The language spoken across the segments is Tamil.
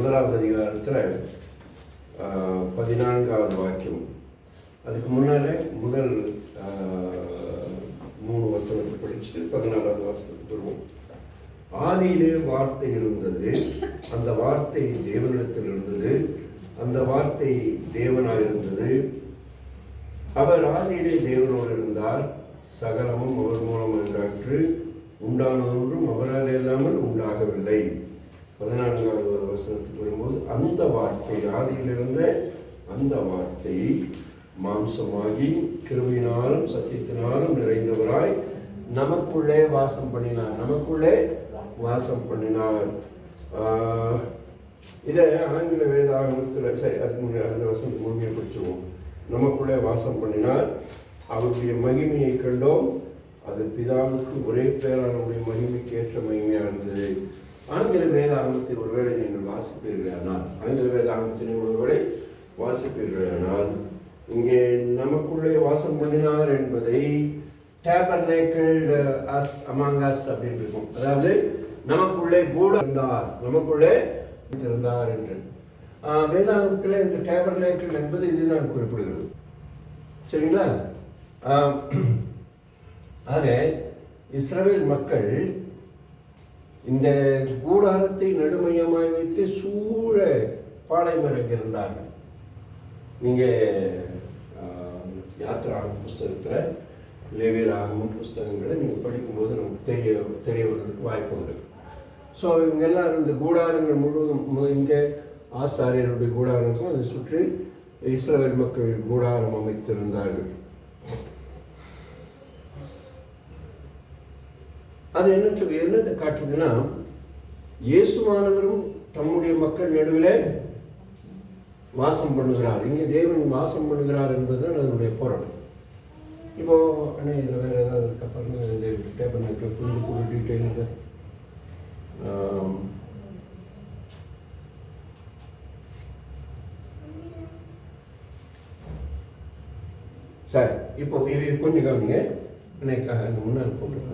முதலாவது அதிகாரத்தில் 14வது வாக்கியம். அதுக்கு முன்னாலே முதல் 3 வசனத்தை படிச்சுட்டு 14வது வசனத்துக்கு வருவோம். ஆதியிலே வார்த்தை இருந்தது, அந்த வார்த்தை தேவனிடத்தில் இருந்தது, அந்த வார்த்தை தேவனாயிருந்தது. அவர் ஆதியிலே தேவனோடு இருந்தார். சகலமும் அவர் மூலம் உண்டாற்று, உண்டானதொன்றும் அவரால் இல்லாமல் உண்டாகவில்லை. 14வது வசனத்துக்கு வரும்போது, அந்த வார்த்தை ஆதியிலிருந்த அந்த வார்த்தை மாம்சமாகி கிருபையினாலும் சத்தியத்தினாலும் நிறைந்தவராய் நமக்குள்ளே வாசம் பண்ணினார். நமக்குள்ளே வாசம் பண்ணினார். இதை ஆங்கில வேதாகமத்தில் சரி, அதுக்கு அந்த வசனத்துக்கு முழுமையை படிச்சுவோம். நமக்குள்ளே வாசம் பண்ணினார், அவருடைய மகிமையை கண்டோம், அது பிதாவுக்கு ஒரே பேரானுடைய மகிமைக்கு ஏற்ற மகிமையாக இருந்தது. ஆங்கில வேதாகமத்தில் ஒருவேளை நீங்கள் வாசிப்பீர்களானால், ஆங்கில வேதாகமத்தில் ஒருவேளை வாசிப்பீர்களானால், இங்கே நமக்குள்ளே வாசம் பண்ணினார் என்பதை டேபர்னேக்கிள்ட் அஸ் அமாங் அஸ் அப்படின்னு இருக்கும். அதாவது நமக்குள்ளே கூட இருந்தார், நமக்குள்ளே இருந்தார் என்று. வேதாகமத்தில் இந்த டேபர்னேக்கிள் என்பது இதுதான் குறிப்பிடுகிறது. சரிங்களா? ஆக இஸ்ரவேல் மக்கள் இந்த கூடாரத்தை நடுமையமாய் வைத்து சூழ பாளையமரம் இருந்தார்கள். நீங்கள் யாத்திராகம புஸ்தகத்தில் லேவியராகம புஸ்தகங்களை நீங்கள் படிக்கும்போது நமக்கு தெரிய வருவதற்கு வாய்ப்பு உண்டு. ஸோ இவங்க எல்லாரும் இந்த கூடாரங்கள் முழுவதும், இங்கே ஆசாரியருடைய கூடாரங்களுக்கும் அதை சுற்றி இஸ்ரவேல் மக்கள் கூடாரம் அமைத்திருந்தார்கள். அது என்னத்தை காட்டுதுன்னா, இயேசுவானவரும் தம்முடைய மக்கள் நடுவில் வாசம் பண்ணுகிறார். இங்கே தேவன் வாசம் பண்ணுகிறார் என்பதுதான் அதனுடைய பொருள். இப்போ ஆனால் இதில் வேறு ஏதாவது அப்புறம் இந்த டேபர்னேக்கிள் கொஞ்சம் டீட்டெயில் சார். இப்போ இது கொஞ்சம் கவனிங்க. அந்த முன்னாள் போட்டு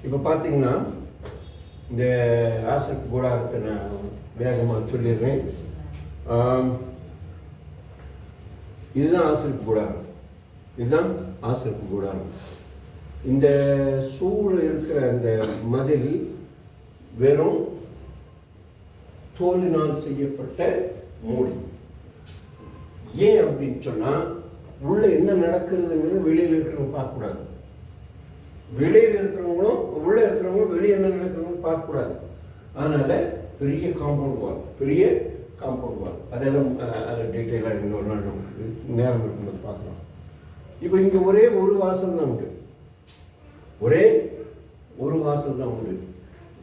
இப்போ பார்த்தீங்கன்னா, இந்த ஆசரிப்பு கூடாரத்தை நான் வேகமாக சொல்லிடுறேன். இதுதான் ஆசரிப்பு கூடாரம், இதுதான் ஆசரிப்பு கூடாரம். இந்த சூழல் இருக்கிற அந்த மதில் வெறும் தோலினால் செய்யப்பட்ட மூடி. ஏன் அப்படின்னு சொன்னால், உள்ள என்ன நடக்கிறதுங்கிறது வெளியில் இருக்கிறவங்க பார்க்கக்கூடாது. வெளியில் இருக்கிறவங்களும் உள்ள இருக்கிறவங்களும் வெளியே என்ன நடக்கிறவங்களும் பார்க்கக்கூடாது. அதனால பெரிய காம்பவுண்ட் வால், அதெல்லாம் டீட்டெயிலாக இன்னொரு நாள் நமக்கு நேரம் இருக்கும்போது பார்க்கலாம். இப்போ இங்கே ஒரே ஒரு வாசல் தான் உண்டு, ஒரே ஒரு வாசல் தான் உண்டு.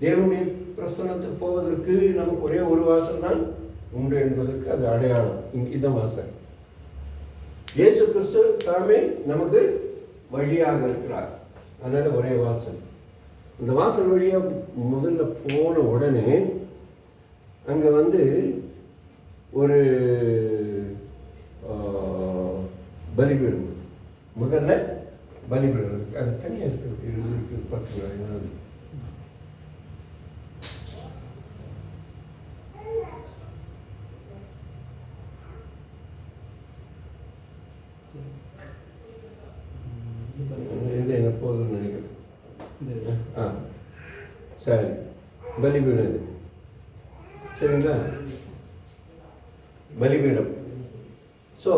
தேவனுடைய பிரசன்னத்துக்கு போவதற்கு நமக்கு ஒரே ஒரு வாசல் தான் உண்டு என்பதற்கு அது அடையாளம். இதான் வாசல். இயேசு கிறிஸ்து தாமே நமக்கு வழியாக இருக்கிறார். அதனால ஒரே வாசல். இந்த வாசல் வழியாக முதல்ல போன உடனே அங்கே ஒரு பலிபீடம், முதல்ல பலிபீடம் இருக்கு. அது தனியாக இருக்கு. பார்த்துக்கலாம். போதும்னு நினைக்கிறேன். சரி, பலிபீடம் இது. சரிங்களா? பலிபீடம். ஸோ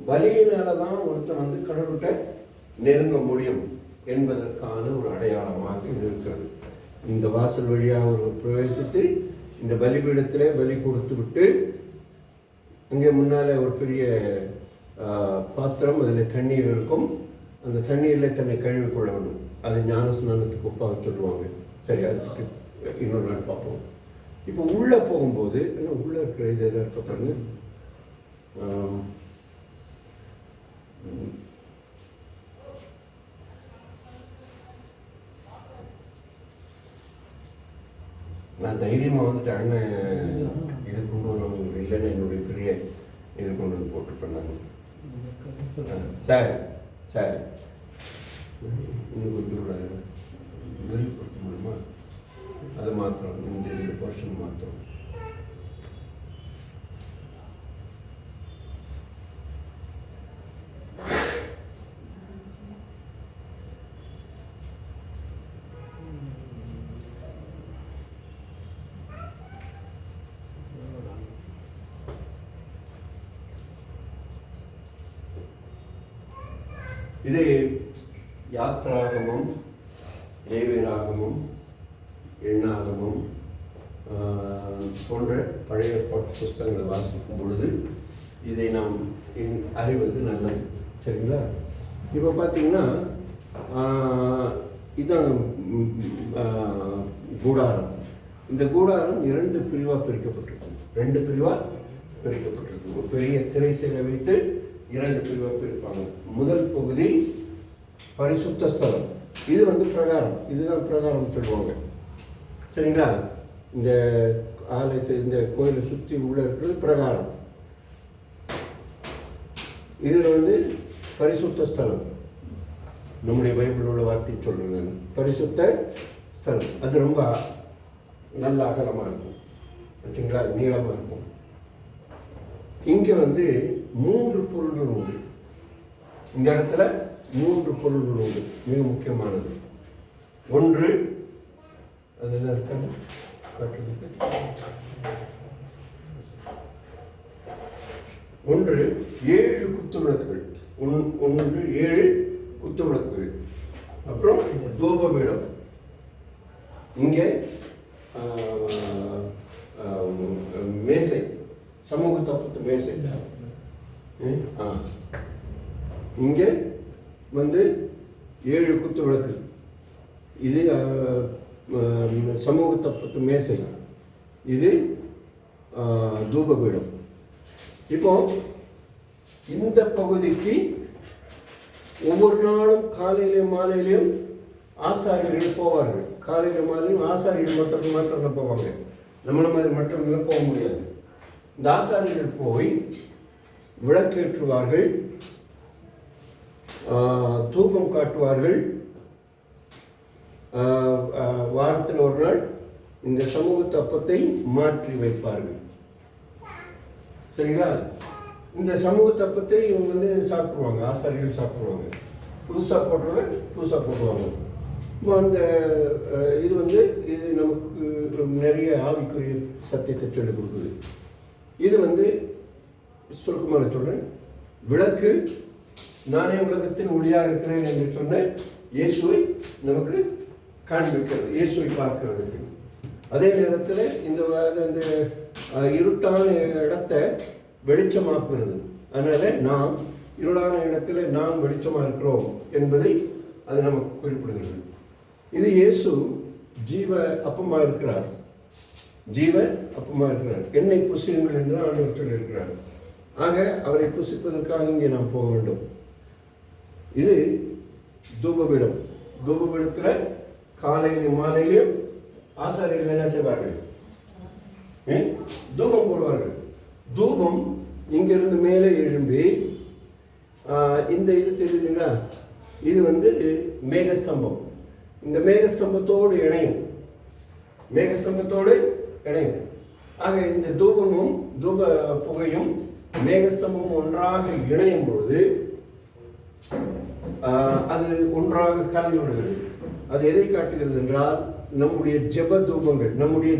பலியினால தான் ஒருத்தன் கடவுள்கிட்ட நெருங்க முடியும் என்பதற்கான ஒரு அடையாளமாக இது இருக்கிறது. இந்த வாசல் வழியாக ஒரு பிரவேசித்து இந்த பலிபீடத்திலே பலி கொடுத்து விட்டு, அங்கே முன்னால் ஒரு பெரிய பாத்திரம், அதில் தண்ணீர் இருக்கும். அந்த தண்ணீரில் தன்னை கழுவி கொள்ள வேண்டும். அது ஞான ஸ்நானத்துக்கு ஒப்பாக சொல்லுவாங்க. சரி, அதுக்கு இன்னொரு நாள் பார்ப்போம். இப்போ உள்ளே போகும்போது உள்ளே இருக்கிற இது எதாவது இருக்க பாருங்க. நான் தைரியமாக அண்ணன் இது கொண்டு வருவாங்க, இல்லைன்னு என்னுடைய பெரிய இது கொண்டு போட்டுருப்பேன் நான். சரி சரி, இன்னும் மாத்திரம். இது யாத்ராகமும் லேவியராகமும் எண்ணாகமும் போன்ற பழைய புஸ்தகங்களை வாசிக்கும் பொழுது இதை நாம் அறிவது நல்லது. சரிங்களா? இப்போ பார்த்தீங்கன்னா இதுதான் கூடாரம். இந்த கூடாரம் 2 பிரிவாக பிரிக்கப்பட்டிருக்கு. 2 பிரிவாக பிரிக்கப்பட்டிருக்கு. ஒரு பெரிய திரை சீலை வைத்து 2 பிரிவாக பிரிப்பாங்க. முதல் பகுதி பரிசுத்த ஸ்தலம். இது பிரகாரம். இதுதான் பிரகாரம் சொல்லுவாங்க. சரிங்களா? இந்த ஆலயத்தை, இந்த கோயிலை சுற்றி உள்ள இருக்கிறது பிரகாரம். இதில் பரிசுத்த ஸ்தலம். நம்முடைய பைபிள் உள்ள வார்த்தை சொல்றேன். பரிசுத்த ஸ்தலம் அது ரொம்ப நல்ல அகலமாக இருக்கும். சரிங்களா? நீளமாக இருக்கும். இங்கே 3 பொருள்கள் உண்டு. இந்த இடத்துல 3 பொருள்கள் உண்டு. மிக முக்கியமானது. ஒன்று, அது என்ன இருக்காங்க காட்டுறதுக்கு, ஒன்று 7 குத்துவிளக்குகள். 7 குத்துவிளக்குகள். அப்புறம் தூபபீடம். இங்கே மேசை, சமூக தப்பத்து மேசை. இங்கே 7 குத்து விளக்கு. இது சமூக தப்பத்து மேசை. இது தூபபீடம். இப்போ இந்த பகுதிக்கு ஒவ்வொரு நாளும் காலையிலையும் மாலையிலையும் ஆசாரிகள் போவார்கள். காலையில் மாலையும் ஆசாரிகள் மாத்திரம் போவாங்க. நம்மள மாதிரி மற்றவர்கள் போக முடியாது. இந்த ஆசாரிகள் போய் விளக்கேற்றுவார்கள், தூபம் காட்டுவார்கள். வாரத்தில் ஒரு நாள் இந்த சமூக தப்பத்தை மாற்றி வைப்பார்கள். சரிங்களா? இந்த சமூக தப்பத்தை இவங்க சாப்பிடுவாங்க, ஆசாரிகள் சாப்பிடுவாங்க. புதுசாக போட்டுருவாங்க. இப்போ அந்த இது இது நமக்கு நிறைய ஆவிக்குரிய சத்தியத்தை சொல்லிக் கொடுக்குது. இது சுருக்கமாக சொல்கிறேன். விளக்கு, நானே உலகத்தின் ஒளியாக இருக்கிறேன் என்று சொன்ன இயேசுவை நமக்கு காண்பிக்கிறது, இயேசுவை பார்க்கிறதுக்கு. அதே நேரத்தில் இந்த இருட்டான இடத்தை வெளிச்சமாக்குறது. அதனால் நாம் இருளான இடத்துல நாம் வெளிச்சமாக இருக்கிறோம் என்பதை அது நமக்கு குறிப்பிடுகிறது. இது இயேசு ஜீவ அப்பமாக இருக்கிறார். என்னை புசியுங்கள் என்று ஆண்டவர் சொல்லியிருக்கிறார். ஆக அவரை புசிப்பதற்காக இங்கே நாம் போக வேண்டும். இது தூபபீடம். தூபபீடத்தில் காலையிலும் மாலையிலும் ஆசாரியர்கள் என்ன செய்வார்கள்? தூபம் போடுவார்கள். தூபம் இங்கிருந்து மேலே எழும்பி இந்த இது தெரியுதுங்களா? இது மேகஸ்தம்பம். இந்த மேகஸ்தம்பத்தோடு இணையும். ஆக இந்த தூபமும் தூப புகையும் மேகஸ்தம்பமும் ஒன்றாக இணையும் பொழுது அது ஒன்றாக கலந்து விடுகிறது. அது எதை காட்டுகிறது என்றால், நம்முடைய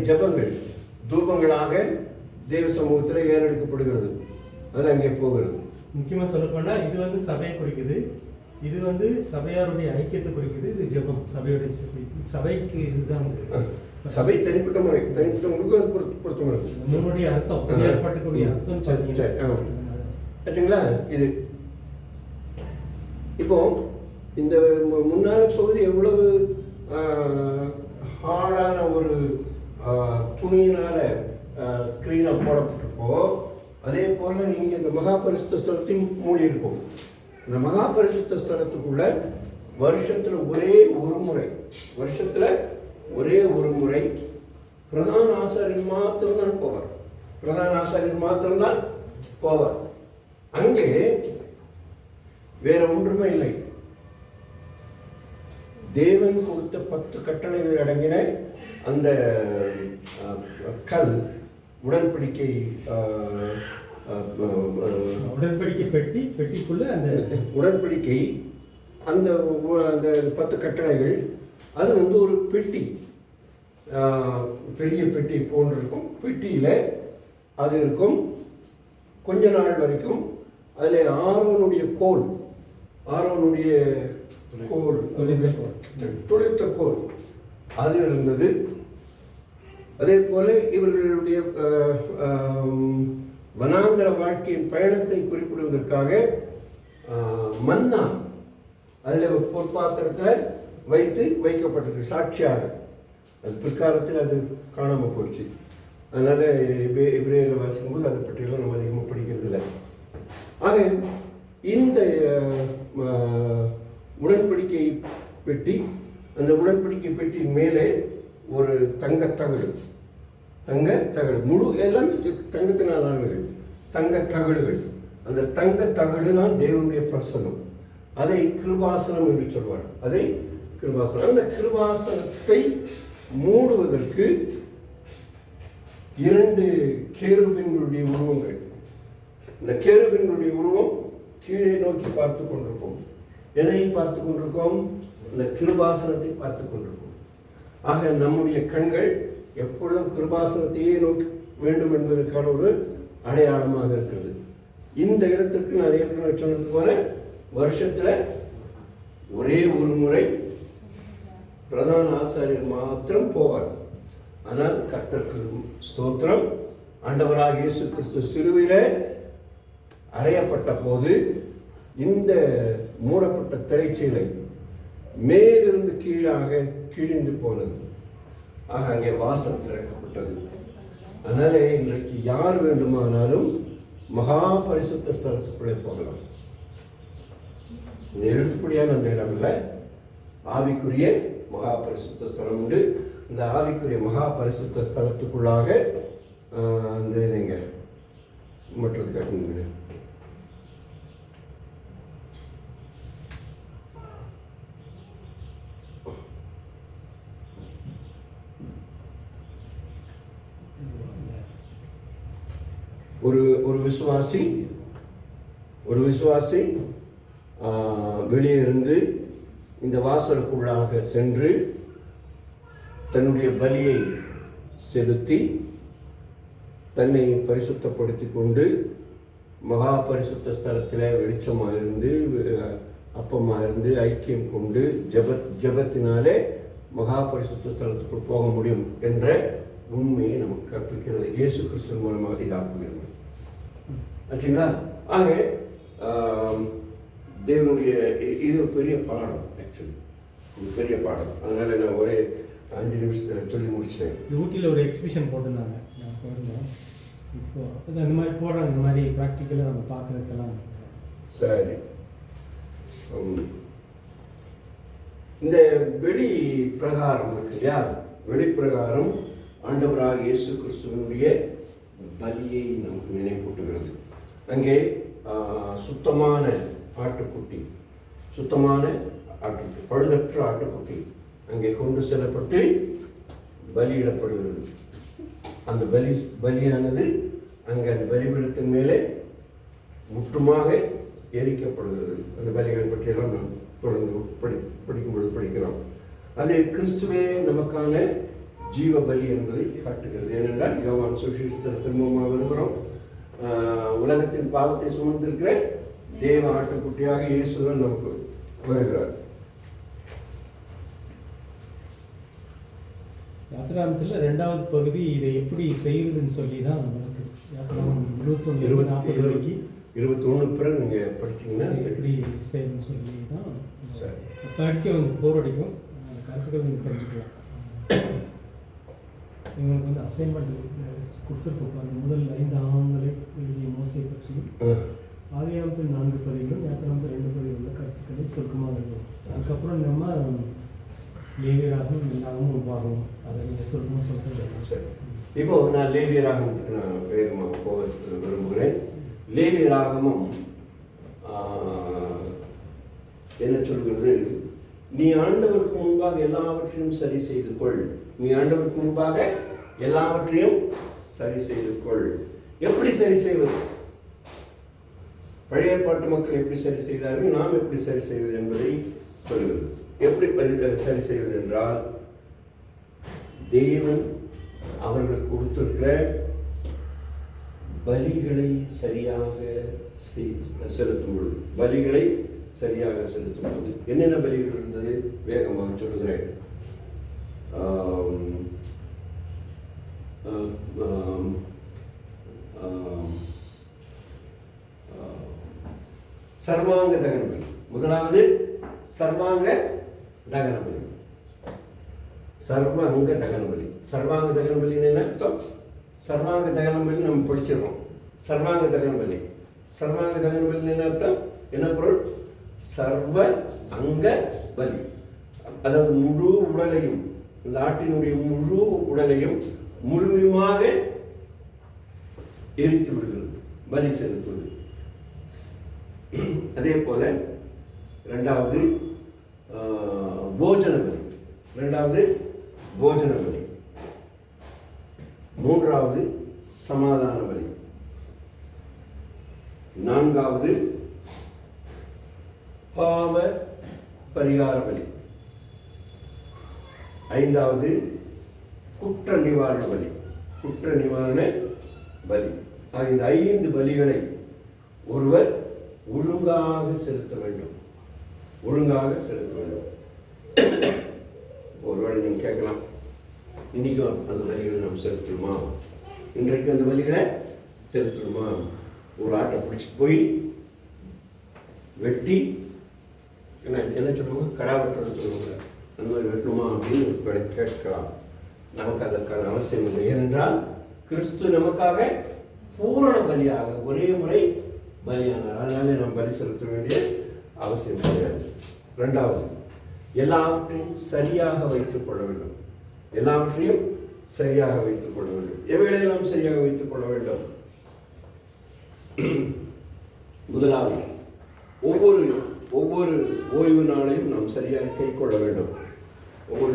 ஜெபங்கள் தூபங்களாக தேவ சமூகத்தில் ஏறெடுக்கப்படுகிறது. அது அங்கே போகிறது. முக்கியமாக சொல்லப்போனா இது சபையை குறிக்குது. இது சபையாருடைய ஐக்கியத்தை குறிக்குது. இது ஜெபம், சபையுடைய சபைக்கு. இதுதான் சபை தனிப்பட்டவங்களுக்கு அது பொருத்தமாக இருக்கு. நம்மளுடைய அர்த்தம், ஏற்பாட்டுக்குரிய அர்த்தம் சரிங்களா? இது இப்போ இந்த முன்னாள் பகுதி எவ்வளவு ஹார்டான ஒரு துணியினால ஸ்கிரீனை போடப்பட்டிருக்கோ, அதே போல இங்கே இந்த மகாபரிசுத்த ஸ்தலத்தையும் மூடி இருக்கும். இந்த மகாபரிசுத்த ஸ்தலத்துக்குள்ள வருஷத்துல ஒரே ஒரு முறை பிரதான ஆசாரியர் மாத்திரம்தான் போவார். அங்கே வேற ஒன்றுமே இல்லை. தேவன் கொடுத்த 10 கட்டளைகள் அடங்கின அந்த கல் உடன்படிக்கை உடன்படிக்கை பெட்டிக்குள்ள அந்த உடன்படிக்கை அந்த 10 கட்டளைகள் அது வந்து ஒரு பெட்டி, பெரிய பெட்டி போன்றிருக்கும். பெட்டியில் அது இருக்கும். கொஞ்ச நாள் வரைக்கும் அதில் ஆரோனுடைய கோல் துளிர்த்த கோல் அது இருந்தது. அதே போல இவர்களுடைய வனாந்தர வாழ்க்கையின் பயணத்தை குறிப்பிடுவதற்காக மன்னா அதில் பொற்பாத்திரத்தில் வைக்கப்பட்டிருக்கு சாட்சியாக. அது பிற்காலத்தில் அது காணாமல் போச்சு. அதனால் எபிரேயரை வாசிக்கும்போது அதை பற்றியெல்லாம் நம்ம அதிகமாக படிக்கிறது இல்லை. ஆக இந்த உடன்படிக்கை பெட்டி, அந்த உடன்படிக்கை பெட்டியின் மேலே ஒரு தங்கத்தகடு முழு எல்லாம் தங்கத்தினால் ஆனவைகள், தங்கத்தகடுகள். அந்த தங்கத்தகடு தான் தேவனுடைய பிரசனம். அதை கிருபாசனம் என்று சொல்வார். அதை கிருபாசனம். அந்த கிருபாசனத்தை மூடுவதற்கு 2 கேருபீன்களுடைய உருவங்கள். இந்த கேருபீன்களுடைய உருவம் கீழே நோக்கி பார்த்து கொண்டிருக்கும். எதை பார்த்து கொண்டிருக்கோம்? இந்த கிருபாசனத்தை பார்த்து கொண்டிருக்கோம். ஆக நம்முடைய கண்கள் எப்பொழுதும் கிருபாசனத்தையே நோக்கி வேண்டும் என்பதற்கான ஒரு அடையாளமாக இருக்கிறது. இந்த இடத்துக்கு நான் ஏற்கனவே சொன்னது போல வருஷத்தில் ஒரே ஒரு முறை பிரதான ஆசாரியர் மாத்திரம் போவார். ஆனால் கர்த்தருக்கு ஸ்தோத்திரம், ஆண்டவராக இயேசு கிறிஸ்து சிலுவையிலே அறையப்பட்ட போது இந்த மூடப்பட்ட திரைச்சீலை மேலிருந்து கீழாக கிழிந்து போனது. ஆக அங்கே வாசல் திறக்கப்பட்டது. அதனால இன்றைக்கு யார் வேண்டுமானாலும் மகா பரிசுத்த ஸ்தலத்துக்குள்ளே போகலாம். இந்த எழுத்துப்படியான அந்த இடம் இல்லை, ஆவிக்குரிய மகா பரிசுத்த ஸ்தலம் உண்டு. இந்த ஆவிக்குரிய மகா பரிசுத்த ஸ்தலத்துக்குள்ளாக அந்த இதுங்க மற்றது கட்டணுங்க. ஒரு விசுவாசி வெளியே இருந்து இந்த வாசலுக்குள்ளாக சென்று தன்னுடைய பலியை செலுத்தி தன்னை பரிசுத்தப்படுத்தி கொண்டு மகா பரிசுத்த ஸ்தலத்தில் வெளிச்சமாக இருந்து அப்பமாக இருந்து ஐக்கியம் கொண்டு ஜபத்தினாலே மகா பரிசுத்த ஸ்தலத்துக்குள் போக முடியும் என்ற உண்மையை நமக்கு கற்பிக்கிறது. இயேசு கிறிஸ்து மூலமாக இதாக்குகிறது. ஆச்சுங்களா? ஆக தேவனுடைய இது ஒரு பெரிய பாடம். ஆக்சுவலி ஒரு பெரிய பாடம். அதனால நான் ஒரே 5 நிமிஷத்தில் சொல்லி முடிச்சிட்டேன். ஊட்டியில் ஒரு எக்ஸிபிஷன் போட்டிருந்தாங்க, நான் போயிருந்தேன். இப்போ அந்த மாதிரி போடுறாங்க, இந்த மாதிரி ப்ராக்டிக்கலாக நம்ம பார்க்குறதுக்கெல்லாம். சரி, இந்த வெளி பிரகாரம் இருக்கு இல்லையா? வெளிப்பிரகாரம் ஆண்டவராக இயேசு கிறிஸ்துவனுடைய பலியை நமக்கு நினைப்பூட்டுகிறது. அங்கே சுத்தமான ஆட்டுக்குட்டி, பழுதற்ற ஆட்டுக்குட்டி அங்கே கொண்டு செல்லப்பட்டு பலியிடப்படுகிறது. அந்த பலியானது அங்கே அந்த பலிபீடத்தின் மேலே முற்றுமாக எரிக்கப்படுகிறது. அந்த பலிகளை பற்றியெல்லாம் நாம் தொடர்ந்து படிக்கலாம். அது கிறிஸ்துவே நமக்கான ஜீவ பலி என்பதை காட்டுகிறது. ஏனென்றால் யோவான் சுவிசேஷத்தில் திரும்பமாக வருகிறோம், உலகத்தின் பாவத்தை சுமந்திருக்கிற தேவ ஆட்டுக்குட்டியாக இயேசுதான் நமக்கு வருகிறார். யாத்திராமத்தில் 2வது பகுதி இதை எப்படி செய்வதுன்னு சொல்லி தான் நம்மளுக்கு யாத்திராமம் 21 வரைக்கும் 21 பிறகு நீங்கள் படிச்சிங்கன்னா எப்படி செய்யணும்னு சொல்லி தான் படிக்க வந்து போர் அடிக்கும். அந்த கருத்துக்கள் நீங்கள் தெரிஞ்சுக்கலாம். இவங்களுக்கு வந்து அசைன்மெண்ட் கொடுத்துருப்பாங்க. முதல் 5 ஆவணங்களை எழுதிய மோசை பற்றியும் ஆதியாகமத்தில் 4 பதிவுகளும் யாத்திராமத்தில் 2 பதிவுள்ள கருத்துக்களை சுருக்கமாக எழுதுவோம். அதுக்கப்புறம் நம்ம லேவியராகவும் எல்லாமும் பார்க்கணும். அதை நீங்கள் சுருக்கமாக சொல்லுங்கள். சரி, இப்போ நான் லேவியராகமத்துக்கு நான் வேகமாக போக விரும்புகிறேன். லேவியராகமம் என்ன சொல்கிறது? நீ ஆண்டவருக்கு முன்பாக எல்லாவற்றையும் சரி செய்து கொள். நீ ஆண்டவருக்கு முன்பாக எல்லாவற்றையும் சரி செய்து கொள். எப்படி சரி செய்வது? பழைய ஏற்பாட்டு மக்கள் எப்படி சரி செய்தார்கள், நாம் எப்படி சரி செய்வது என்பதை சொல்கிறது. எப்படி சரி செய்வது என்றால், தேவன் அவர்கள் கொடுத்திருக்கிற பலிகளை சரியாக செலுத்தும் பொழுது, பலிகளை சரியாக செலுத்தும் போது என்னென்ன பலிகள் இருந்தது வேகமாக சொல்கிறேன். சர்வாங்க தகன பலி. முதலாவது சர்வாங்க தகன பலி. சர்வாங்க தகன பலி. சர்வாங்க தகன பலின்னு என்ன அர்த்தம்? சர்வாங்க தகன பலி நம்ம படிச்சிடறோம். சர்வாங்க தகன பலி, சர்வாங்க தகன பலி என்ன அர்த்தம்? என்ன பொருள்? சர்வ அங்க பலி. அதாவது முழு உடலையும், இந்த ஆட்டினுடைய முழு உடலையும் முழுமையாக எரித்து விடுகிறது, பலி செலுத்துவது. அதே போல இரண்டாவது போஜன பலி. இரண்டாவது போஜன பலி. மூன்றாவது சமாதான பலி. நான்காவது பாவ பரிகார பலி. ஐந்தாவது குற்ற நிவாரண பலி. குற்ற நிவாரண பலி. இந்த 5 பலிகளை ஒருவர் ஒழுங்காக செலுத்த வேண்டும். ஒழுங்காக செலுத்த வேண்டும். ஒருவேளை நீங்கள் கேட்கலாம், இன்னைக்கும் அந்த பலிகளை நாம் செலுத்தணுமா? இன்றைக்கு அந்த பலிகளை செலுத்தணுமா? ஒரு ஆட்டை பிடிச்சிட்டு போய் வெட்டி என்ன சொல்லுவாங்க, கடா வெட்டுறது சொல்லுவாங்க, அந்த மாதிரி வெட்டணுமா அப்படின்னு கேட்கலாம். நமக்கு அதற்கான அவசியம் இல்லை. ஏனென்றால் கிறிஸ்து நமக்காக பூரண பலியாக ஒரே முறை பலியானார். அதனால நாம் பலி செலுத்த வேண்டிய அவசியம் கிடையாது. இரண்டாவது, எல்லாவற்றையும் சரியாக வைத்துக் கொள்ள வேண்டும். எல்லாவற்றையும் சரியாக வைத்துக் கொள்ள வேண்டும். எவைகளெல்லாம் சரியாக வைத்துக் கொள்ள வேண்டும்? முதலாவது, ஒவ்வொரு ஓய்வு நாளையும் நாம் சரியாக கை கொள்ள வேண்டும். ஒவ்வொரு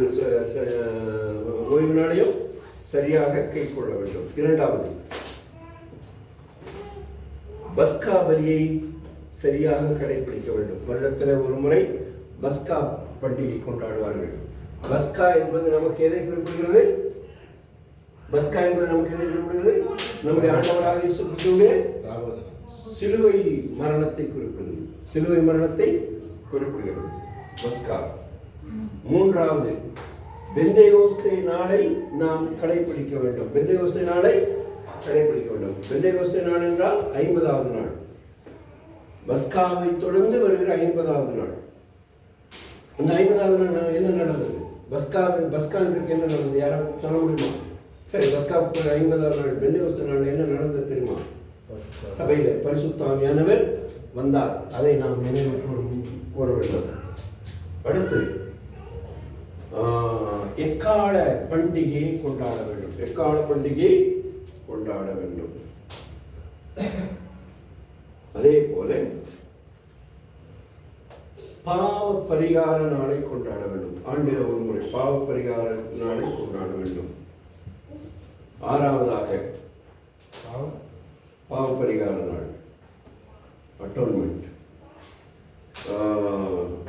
ஓய்வு நாளையும் சரியாக கை கொள்ள வேண்டும். இரண்டாவது, பஸ்கா பலியை சரியாக கடைபிடிக்க வேண்டும். வருடத்தில் ஒரு முறை பஸ்கா பண்டிகை கொண்டாடுவார்கள். பஸ்கா என்பது நமக்கு எதை குறிப்பிடுகிறது? பஸ்கா என்பது நமக்கு எதை குறிப்பிடுகிறது? நம்முடைய ஆண்டவராக இயேசு கிறிஸ்துவினுடைய சிலுவை மரணத்தை குறிப்பிடுகிறது. சிலுவை மரணத்தை குறிப்பிடுகிறது பஸ்கா. மூன்றாவது, பெந்தேகோஸ்தே நாளை நாம் கடைபிடிக்க வேண்டும். பெந்தேகோஸ்தே நாளை கடைபிடிக்க வேண்டும். பெந்தேகோஸ்தே நாள் என்றால் 50வது நாள். பஸ்காவை தொடர்ந்து வருகிற 50வது நாள். அந்த 50வது நாள் என்ன நடந்தது? பஸ்காவிற்கு என்ன நடந்தது? யாராவது சொல்ல முடியுமா? சரி, பஸ்காவுக்கு 50வது நாள் பெந்தேகோஸ்தே நாள் என்ன நடந்தது தெரியுமா? சபையில் பரிசுத்த ஆவியானவர் வந்தார். அதை நாம் நினைவு கூற வேண்டும். அடுத்து, எக்கால பண்டிகையை கொண்டாட வேண்டும். எக்கால பண்டிகையை கொண்டாட வேண்டும். அதே போல பாவ பரிகார நாளை கொண்டாட வேண்டும். ஆண்டில் ஒரு முறை பாவ பரிகார நாளை கொண்டாட வேண்டும். ஆறாவதாக பாவ பரிகார நாள், அட்டோன்மெண்ட்.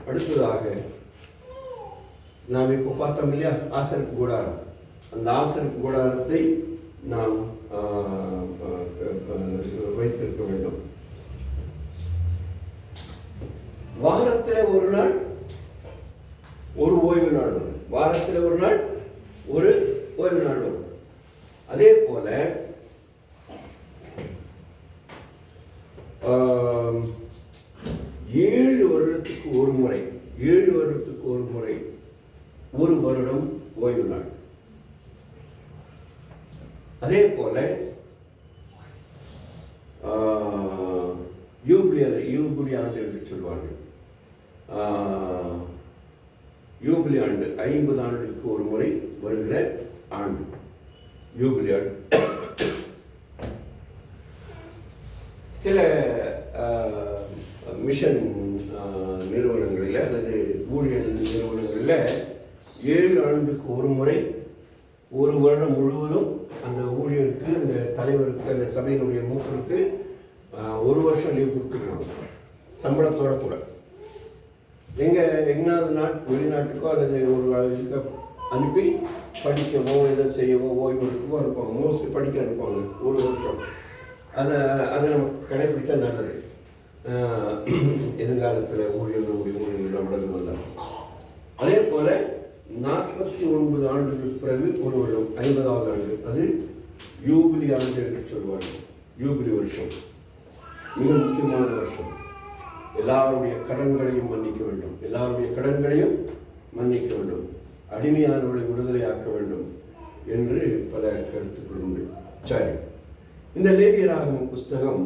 அடுத்ததாக நாம் இப்போ பார்த்தோம் இல்லையா, ஆசரிப்பு கூடாரம். அந்த ஆசரிப்பு கூடாரத்தை நாம் வைத்திருக்க வேண்டும். வாரத்தில் ஒரு நாள் ஒரு ஓய்வு நாள் வரும். வாரத்தில் ஒரு நாள் ஒரு ஓய்வு நாள் வரும். அதே போல 7 வருடத்துக்கு ஒரு முறை, 7 வருடத்துக்கு ஒரு முறை ஒரு வருடம் ஓய்வு நாள். அதே போல யூபிலி ஆண்டு என்று சொல்வார்கள். யூபிலி ஆண்டு 50 ஆண்டுக்கு ஒரு முறை வருகிற ஆண்டு யூபிலி ஆண்டு. சில மிஷன் நிறுவனங்களில் அல்லது ஊழிய நிறுவனங்களில் 7 ஆண்டுக்கு ஒரு முறை, ஒரு வருடம் முழுவதும் அந்த ஊழியருக்கு, அந்த தலைவருக்கு, அந்த சபையினுடைய மூப்பருக்கு 1 வருஷம் லீவ் கொடுத்துருக்காங்க, சம்பளத்தோட கூட. எங்கேயாவது வெளிநாட்டுக்கோ அல்லது ஒரு இதுக்கு அனுப்பி படிக்கவோ எதை செய்யவோ ஓய்வு எடுக்கவோ இருப்பாங்க. மோஸ்ட்லி படிக்க இருப்பாங்க 1 வருஷம். அதை நம்ம கடைபிடிச்சா நல்லது. எதிர்காலத்தில் ஊழியர்கள் வளர்ந்து வந்தாங்க. அதே போல் 49 ஆண்டுகளுக்கு பிறகு ஒரு வருடம், 50வது ஆண்டு, அது யூபிலி ஆண்டு என்று சொல்வார்கள். யூபிலி வருஷம் மிக முக்கியமான வருஷம். எல்லாருடைய கடன்களையும் மன்னிக்க வேண்டும், எல்லாருடைய கடன்களையும் மன்னிக்க வேண்டும், அடிமையானவர்களை விடுதலையாக்க வேண்டும் என்று பல கருத்துக்கள் உண்டு. சரி, இந்த லேவியராகமம் புஸ்தகம்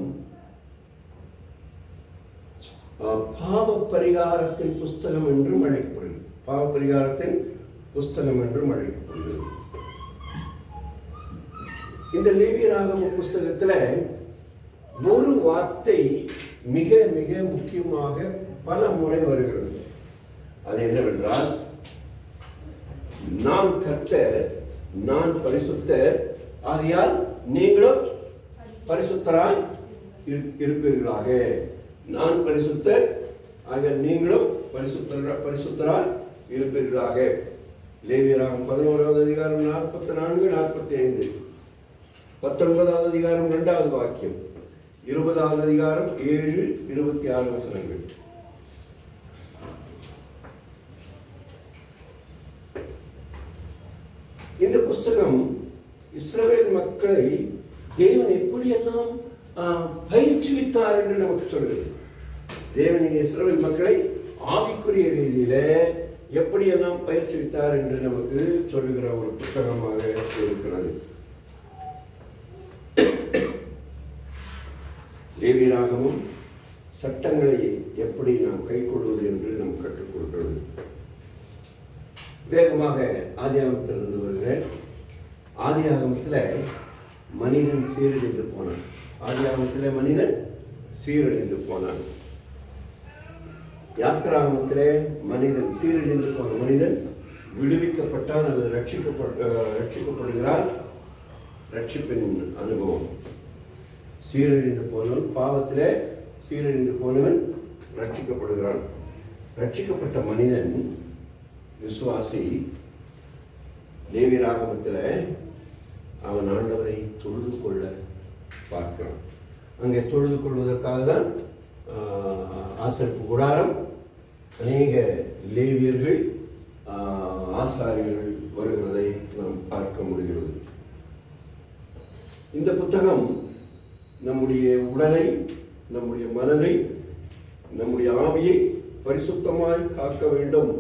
பாவ பரிகாரத்தின் புஸ்தகம் என்றும் அழைக்கப்படுகிறது. பாவ பரிகாரத்தின் புஸ்தகம் என்றும் அழைக்கப்படுகிறது. இந்த லேவியராகம புஸ்தகத்தில் ஒரு வார்த்தை மிக மிக முக்கியமாக பல முறை வருகிறது. அது என்னவென்றால், நான் கர்த்தர், நான் பரிசுத்தர், ஆகையால் நீங்களும் பரிசுத்தராய் இருப்பீர்களாக. நான் பரிசுத்தர், ஆகையால் நீங்களும் பரிசுத்தராய் இருப்பீர்களாக. லேவியராகமம் 11வது அதிகாரம் 44, 45, 19வது அதிகாரம் 2வது வாக்கியம், 20வது அதிகாரம் 7, 26 வசனங்கள். இந்த புஸ்தகம் இஸ்ரவேல் மக்களை தேவன் எப்படியெல்லாம் பயிற்சிவித்தார் என்று நமக்கு சொல்கிறது. தேவன் இஸ்ரவேல் மக்களை ஆவிக்குரிய ரீதியில எப்படியெல்லாம் பயிற்சிவித்தார் என்று நமக்கு சொல்லுகிற ஒரு புத்தகமாக இருக்கிறது. லேவியராகமும் சட்டங்களை எப்படி நாம் கைக்கொள்வது என்று நாம் கற்றுக் கொடுக்கிறது. வேகமாக ஆதியாகமத்திலிருந்து வருகிறேன். ஆதியாகமத்தில் மனிதன் சீரழிந்து போனான். ஆதியாகமத்தில் மனிதன் சீரழிந்து போனான். யாத்திராகமத்திலே மனிதன் சீரழிந்து போன மனிதன் விடுவிக்கப்பட்டான் அல்லது ரட்சிக்கப்படுகிறான். ரட்சிப்பின் அனுபவம். சீரழிந்து போனவன், பாவத்திலே சீரழிந்து போனவன் ரட்சிக்கப்படுகிறான். ரட்சிக்கப்பட்ட மனிதன், விசுவாசி, லேவியராகமத்தில் அவன் ஆண்டவரை தொழுது கொள்ள பார்க்கிறான். அங்கே தொழுது கொள்வதற்காக தான் ஆசரிப்பு கூடாரம், அநேக லேவியர்கள், ஆசாரியர்கள் வருகிறதை நாம் பார்க்க முடிகிறது. இந்த புத்தகம் நம்முடைய உடலை, நம்முடைய மனதை, நம்முடைய ஆவியை பரிசுத்தமாய் காக்க வேண்டும்,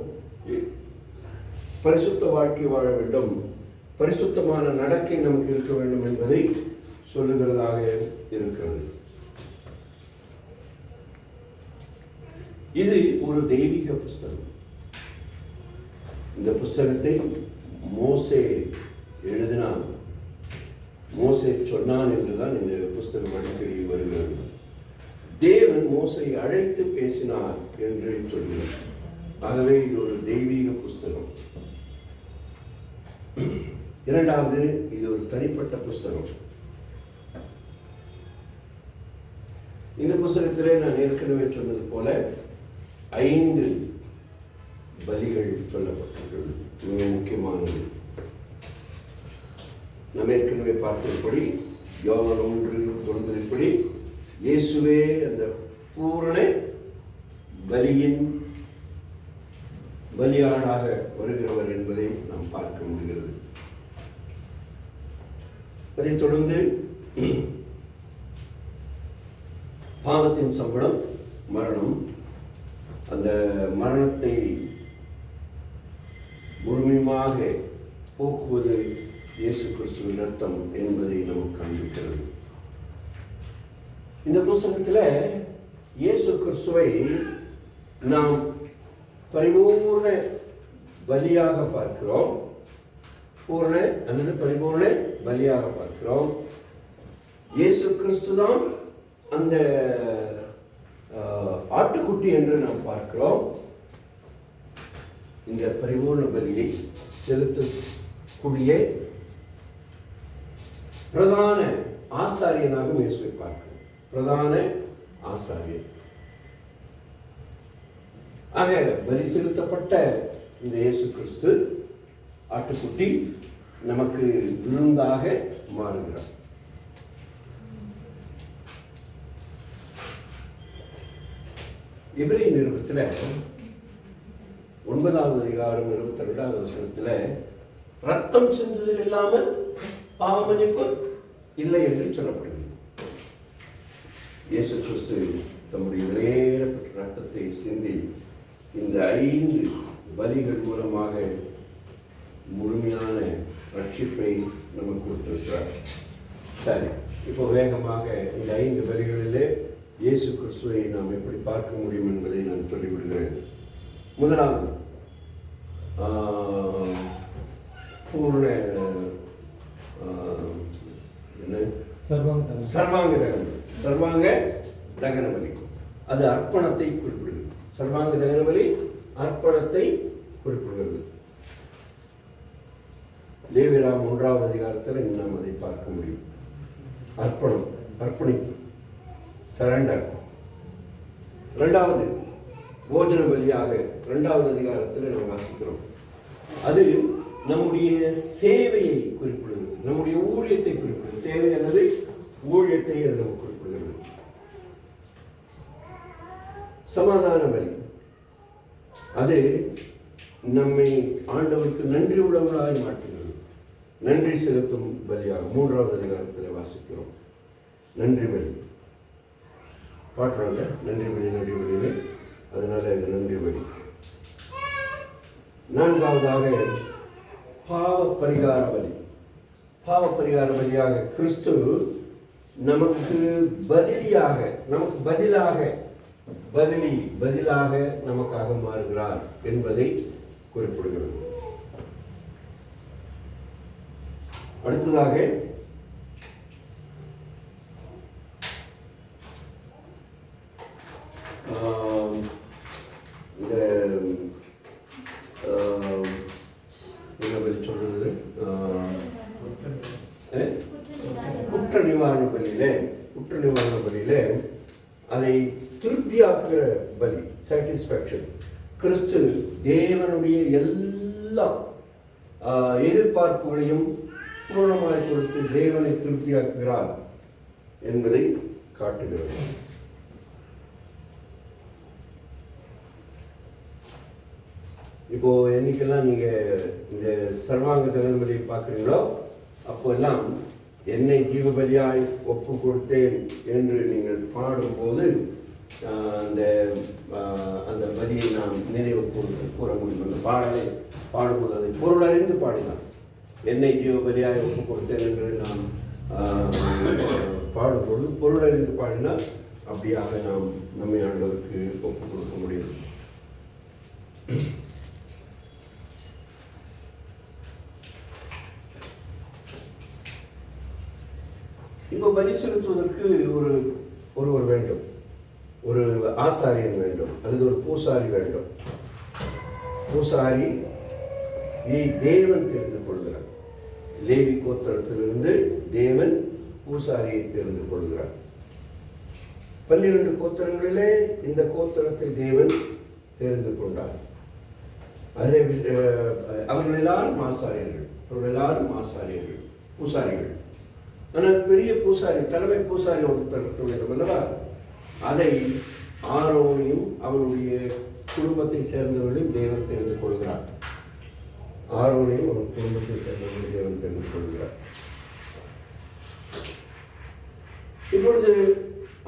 பரிசுத்த வாழ்க்கை வாழ வேண்டும், பரிசுத்தமான நடக்கை நமக்கு இருக்க வேண்டும் என்பதை சொல்லுகிறதாக இருக்கிறது. இது ஒரு தெய்வீக புஸ்தகம். இந்த புஸ்தகத்தை மோசே எழுதினான், மோசே சொன்னான் என்றுதான் இந்த புஸ்தகம் அடிக்கடி வருகிறது. தேவன் மோசையை அழைத்து பேசினார் என்று சொல்கிறார். ஆகவே இது ஒரு தெய்வீக புஸ்தகம். இரண்டாவது, இது ஒரு தனிப்பட்ட புஸ்தகம். இந்த புஸ்தகத்திலே நான் ஏற்கனவே சொன்னது போல 5 பலிகள் சொல்லப்பட்டிருக்கிறது. மிக முக்கியமானது. நாம் ஏற்கனவே பார்த்தபடி யோவான் 1:9 இயேசுவே அந்த பூரண பலியின் பலியாடாக வருகிறவர் என்பதை நாம் பார்க்க முடிகிறது. அதைத் தொடர்ந்து பாவத்தின் சம்பளம் மரணம். அந்த மரணத்தை முழுமையாக போக்குவது இயேசு கிறிஸ்துவின் ரத்தம் என்பதை நமக்கு காண்பிக்கிறது. இந்த புஸ்தகத்தில் இயேசு கிறிஸ்துவை நாம் பரிபூர்ண பலியாக பார்க்கிறோம். பூர்ண அல்லது பரிபூர்ண பலியாக பார்க்கிறோம். இயேசு கிறிஸ்து தான் அந்த ஆட்டுக்குட்டி என்று நாம் பார்க்கிறோம். இந்த பரிபூர்ண பலியை செலுத்தக்கூடிய பிரதான ஆசாரியனாக இயேசுவை பார்க்கிறோம். பிரதான ஆசாரியர். ஆக பலி செலுத்தப்பட்ட இந்த இயேசு கிறிஸ்து ஆட்டுக்குட்டி நமக்கு விருந்தாக மாறுகிறார். எபிரேய நிருபத்தில் 9வது அதிகாரம் 22வது வசனத்தில் ரத்தம் சிந்துதல் இல்லாமல் பாவ மன்னிப்பு இல்லை என்று சொல்லப்படுகிறது. இயேசு கிறிஸ்து தம்முடைய விலையேறப்பட்ட ரத்தத்தை சிந்தி இந்த 5 பலிகள் மூலமாக முழுமையான ரட்சிப்பை நமக்கு கொடுத்திருக்கிறார். சரி, இப்போ வேகமாக இந்த 5 பலிகளிலே இயேசு கிறிஸ்துவை நாம் எப்படி பார்க்க முடியும் என்பதை நான் சொல்லிவிடுகிறேன். முதலாவது பூர்ண சர்வாங்க தகன பலி. அது அர்ப்பணத்தை குறிப்பிடுகிறது. சர்வாங்க தகன பலி அர்ப்பணத்தை குறிப்பிடுகிறது. லேவியராம் 1வது அதிகாரத்தில் நாம் அதை பார்க்க முடியும். அர்ப்பணம், அர்ப்பணிப்பு, சரண்டர். 2வது போஜன பலியாக 2வது அதிகாரத்தில் நாம் வாசிக்கிறோம். அது நம்முடைய சேவையை குறிப்பிடுகிறது, நம்முடைய ஊழியத்தை குறிப்பிடுகிறது. சேவை அல்லது ஊழியத்தை அது நமக்கு குறிப்பிடுகிறது. சமாதான பலி அது நம்மை ஆண்டவருக்கு நன்றி உள்ளவர்களாய் மாற்றுகிறது. நன்றி செலுத்தும் பலியாக 3வது அதிகாரத்தில் வாசிக்கிறோம். நன்றி பலி பாட்டுறாங்க, நன்றி பலி நன்றி பலின்னு. அதனால இது நன்றி பலி. 4வதாக பாவ பரிகார பலி. பாவ பரிகார பலியாக கிறிஸ்து நமக்கு பதிலாக நமக்காக மாறுகிறார் என்பதை குறிப்பிடுகிறது. அடுத்ததாக இந்த என்ன பலி சொல்றது, குற்ற நிவாரண பலியிலே அதை திருப்தியாக்குற பலி, சாட்டிஸ்ஃபேக்ஷன். கிறிஸ்து தேவனுடைய எல்லா எதிர்பார்ப்புகளையும் பூர்ணமாய் கொடுத்து தேவனை திருப்தியாக்குகிறார் என்பதை காட்டுகிறது. இப்போ என்னைக்கெல்லாம் நீங்க இந்த சர்வாங்க தகன பலியை பார்க்குறீங்களோ அப்போல்லாம் என்னை ஜீவபலியாய் ஒப்பு கொடுத்தேன் என்று நீங்கள் பாடும்போது அந்த பலியை நாம் நினைவு கூற முடியும். அந்த பாடலை பாடும்போது அதை பொருளறிந்து பாடினார். என்னை ஜீவபலியாய் ஒப்பு கொடுத்தேன் என்று நாம் பாடும்போது பொருளறிந்து பாடினால் அப்படியாக நாம் நம்மை ஆண்டவருக்கு ஒப்பு கொடுக்க முடியும். இப்போ பலி செலுத்துவதற்கு ஒருவர் வேண்டும், ஒரு ஆசாரியன் வேண்டும், அல்லது ஒரு பூசாரி வேண்டும். பூசாரி தேவன் தெரிந்து கொள்கிறார். லேவி கோத்திரத்திலிருந்து தேவன் பூசாரியை தெரிந்து கொள்கிறார். 12 கோத்திரங்களிலே இந்த கோத்திரத்தை தேவன் தெரிந்து கொண்டார். அதில் அவர்கள் எல்லாரும் ஆசாரியர்கள், பூசாரிகள். ஆனால் பெரிய பூசாரி, தலைமை பூசாரி ஒருத்தர் இருக்க வேண்டும் அல்லவா? அதை ஆரோனையும் அவனுடைய குடும்பத்தை சேர்ந்தவர்களையும் தேவன் தெரிந்து கொள்கிறார். ஆரோனையும் அவன் குடும்பத்தை சேர்ந்தவர்களையும் தேவன் தெரிந்து கொள்கிறார். இப்பொழுது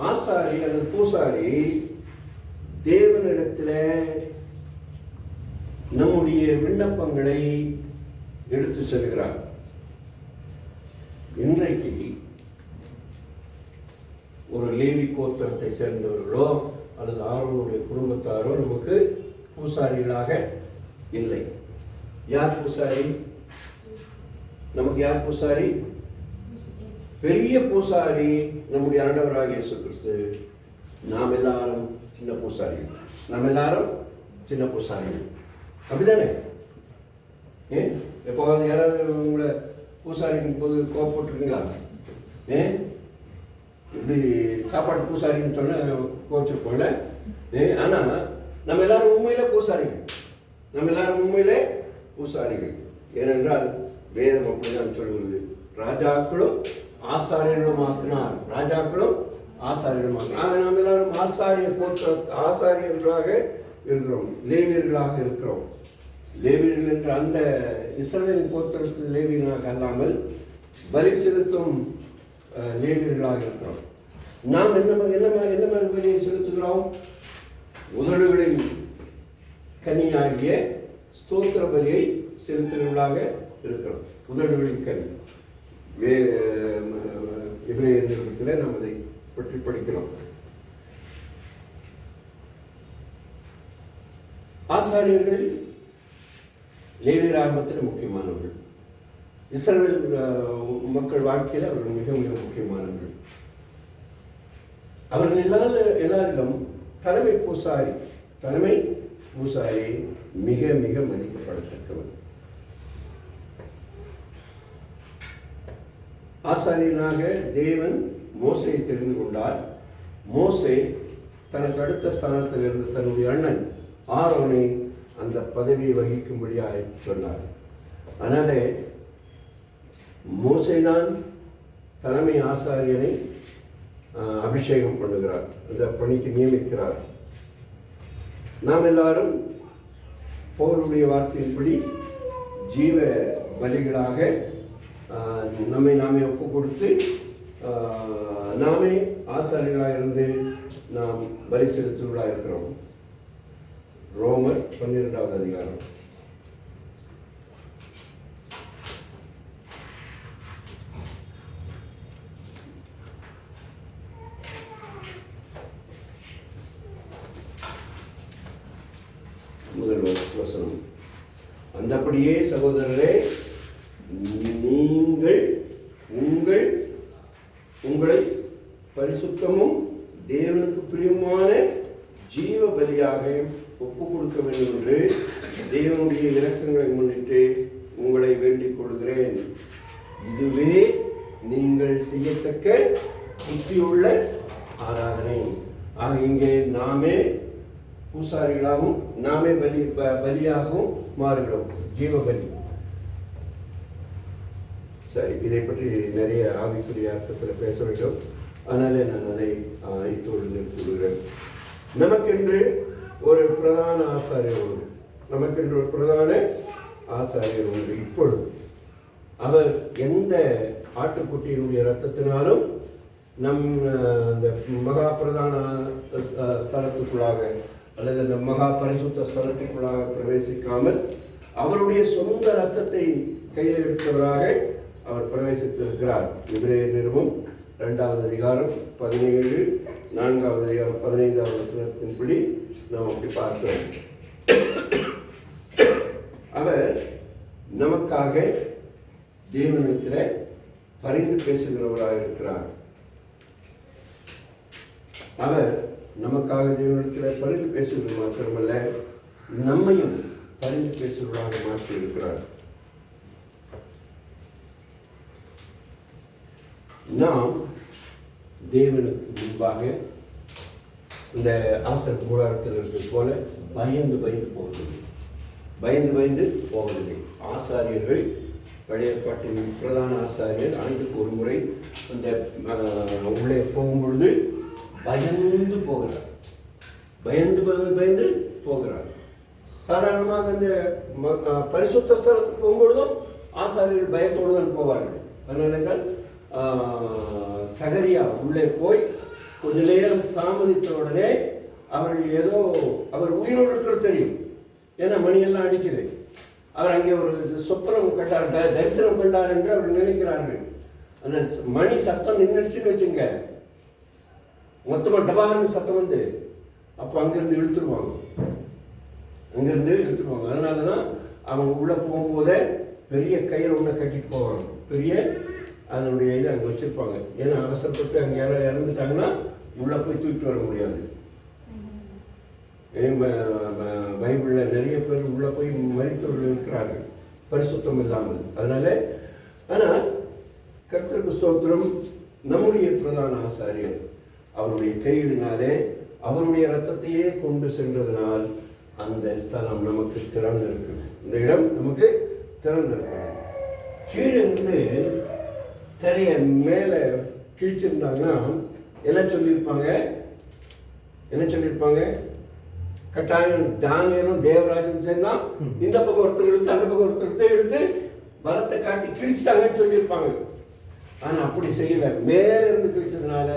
ஆசாரி அல்லது பூசாரி தேவனிடத்தில் நம்முடைய விண்ணப்பங்களை எடுத்து செல்கிறார். இன்றைக்கு ஒரு லேவி கோத்திரத்தை சேர்ந்தவர்களோ அல்லது ஆரோனுடைய குடும்பத்தாரோ நமக்கு பூசாரிகளாக இல்லை. யார் பூசாரி? நமக்கு யார் பூசாரி? பெரிய பூசாரி நம்முடைய ஆண்டவராகிய இயேசு கிறிஸ்து. நாம் எல்லாரும் சின்ன பூசாரிகள். அப்படிதானே? ஏன் எப்போவாது யாராவது உங்களை பூசாரிக்கும் போது கோவப்பட்டுருக்கீங்களா? ஏன் இப்படி சாப்பாடு பூசாரின்னு சொன்ன கோச்சிருப்போம்ல. ஆனால் நம்ம எல்லாரும் உண்மையிலே பூசாரிகள். நம்ம எல்லாரும் உண்மையிலே பூசாரிகள். ஏனென்றால் வேதம் அப்படிதான் சொல்கிறது. ராஜாக்களும் ஆசாரியர்களும் ஆக்கினார். ராஜாக்களும் ஆசாரியர்களும் ஆக்கினார். நாம் எல்லாரும் ஆசாரியர்களாக இருக்கிறோம், லேவியர்களாக இருக்கிறோம். லேவியர்கள் என்ற அந்த இஸ்ரவேலின் கோத்திரத்து லேவியர்களாக அல்லாமல் பலி செலுத்தும் லேவியர்களாக இருக்கிறோம். நாம் என்ன மாதிரி பலியை செலுத்துகிறோம்? உதடுகளின் கனியாகிய ஸ்தோத்திர பலியை செலுத்துகிறவர்களாக இருக்கிறோம். உதடுகளின் கனி எபிரேயர் நிருபத்தில் நாம் அதை பற்றி படிக்கிறோம். ஆசாரியர்கள் லேவியராகமத்தில் முக்கியமானவர்கள். இஸ்ரவேல் மக்கள் வாழ்க்கையில் அவர்கள் மிக மிக முக்கியமானவர்கள். அவர்கள் எல்லாரிலும் தலைமை பூசாரி மிக மிக மதிக்கப்படத்தக்கவர். ஆசாரியனாக தேவன் மோசையை தெரிந்து கொண்டார். மோசே தனக்கு அடுத்த ஸ்தானத்தில் இருந்து தன்னுடைய அண்ணன் ஆரோனை அந்த பதவியை வகிக்கும்படியாக சொன்னார். அதனாலே மோசேதான் தலைமை ஆசாரியனை அபிஷேகம் பண்ணுகிறார், அந்த பணிக்கு நியமிக்கிறார். நாம் எல்லாரும் பவுலுடைய வார்த்தையின்படி ஜீவ பலிகளாக நாமே ஒப்பு கொடுத்து நாமே ஆசாரியர்களாக இருந்து நாம் பலி செலுத்துவர்களாக இருக்கிறோம். ரோமர் 12வது அதிகாரம். முதல் வசனம். அந்தபடியே சகோதரரே, நீங்கள் உங்களை பரிசுத்தமும் தேவனுக்கு பிரியமான ஜீவ பலியாக ஒப்பு கொடுக்க வேண்டும் என்று தேவனுடைய இரக்கங்களை முன்னிட்டு உங்களை வேண்டிக் கொள்கிறேன். இதுவே நீங்கள் செய்யத்தக்க புத்தியுள்ள ஆராதனை. ஆக இங்கே நாமே பூசாரிகளாகவும் நாமே பலியாகவும் மாறுகிறோம். ஜீவ பலி. சரி, இதை பற்றி நிறைய ஆவிக்குரிய அர்த்தத்தில் பேச வேண்டும். அதனாலே நான் அதை இத்தோடு நிறுத்திவிடுகிறேன். நமக்கென்று ஒரு பிரதான ஆசாரியர் உண்டு. இப்பொழுது அவர் எந்த ஆட்டுக்குட்டியினுடைய இரத்தத்தினாலும் அந்த மகா பிரதான ஸ்தலத்துக்குள்ளாக அல்லது அந்த மகா பரிசுத்த ஸ்தலத்துக்குள்ளாக பிரவேசிக்காமல் அவருடைய சொந்த இரத்தத்தை கையில் எடுத்தவராக அவர் பிரவேசித்திருக்கிறார். எபிரேயர் நிருபம் 2வது அதிகாரம் 17, 4வது அதிகாரம் 15வது வசனத்தின்படி நாம் அப்படி பார்க்கிறோம். அவர் நமக்காக தேவனிடத்தில் பரிந்து பேசுகிறவராக இருக்கிறார். அவர் நமக்காக தேவனிடத்தில் பரிந்து பேசுகிறது மாத்திரமல்ல, நம்மையும் பரிந்து பேசுகிறவராக மாற்றி இருக்கிறார். நாம் தேவனுக்கு முன்பாக இந்த ஆசர் கூடாரத்தில் இருக்கிறது போல பயந்து போவதில்லை. ஆசாரியர்கள் பழைய பாட்டின் பிரதான ஆசாரியர் ஆண்டுக்கு ஒரு முறை அந்த உள்ளே போகும்பொழுது பயந்து போகிறார். சாதாரணமாக அந்த பரிசுத்த ஸ்தலத்துக்கு போகும்பொழுதும் ஆசாரியர்கள் பயத்தோடு தான் போவார்கள். அதனால சகரியா உள்ளே போய் கொஞ்ச நேரம் தாமதித்த உடனே அவர் உயிரோடு இருக்கிறது தெரியும். ஏன்னா மணியெல்லாம் அடிக்குது. அவர் அங்கே ஒரு சொப்பனம் கண்டார், தரிசனம் கண்டார் என்று அவர் நினைக்கிறார்கள். அந்த மணி சத்தம் நின்றுச்சுன்னு வச்சுங்க, மொத்தமாக டபார்னு சத்தம் வந்து அப்போ அங்கேருந்து இழுத்துருவாங்க. அதனால தான் அவங்க உள்ளே போகும்போதே பெரிய கயிறு ஒன்று கட்டிட்டு போவாங்க. பெரிய அதனுடைய இதை அங்கே வச்சுருப்பாங்க. ஏன்னா அவசரப்பட்டு அங்கே யாராவது இறந்துட்டாங்கன்னா உள்ளே போய் தூக்கிட்டு வர முடியாது. பைபிளில் நிறைய பேர் உள்ளே போய் மரித்தவர்கள் இருக்கிறார்கள் பரிசுத்தம் இல்லாமல். அதனால ஆனால் கர்த்தருக்கு ஸ்தோத்திரம், நம்முடைய பிரதான ஆசாரியர் அவருடைய கைகளினாலே அவருடைய இரத்தத்தையே கொண்டு சென்றதனால் அந்த ஸ்தலம் நமக்கு திறந்திருக்கு. இந்த இடம் நமக்கு திறந்திருக்கு. கீழே இருந்து திரைய மேலே கிழிச்சிருந்தாங்கன்னா என்ன சொல்லியிருப்பாங்க? கட்டாயம் தானியலும் தேவராஜன் சேர்ந்தான் இந்த பக்கம் ஒருத்தர் எடுத்து அந்த பக்கம் ஒருத்தர் எடுத்து பலத்தை காட்டி கிழிச்சிட்டாங்கன்னு சொல்லியிருப்பாங்க. ஆனால் அப்படி செய்யலை. மேலே இருந்து கிழிச்சதுனால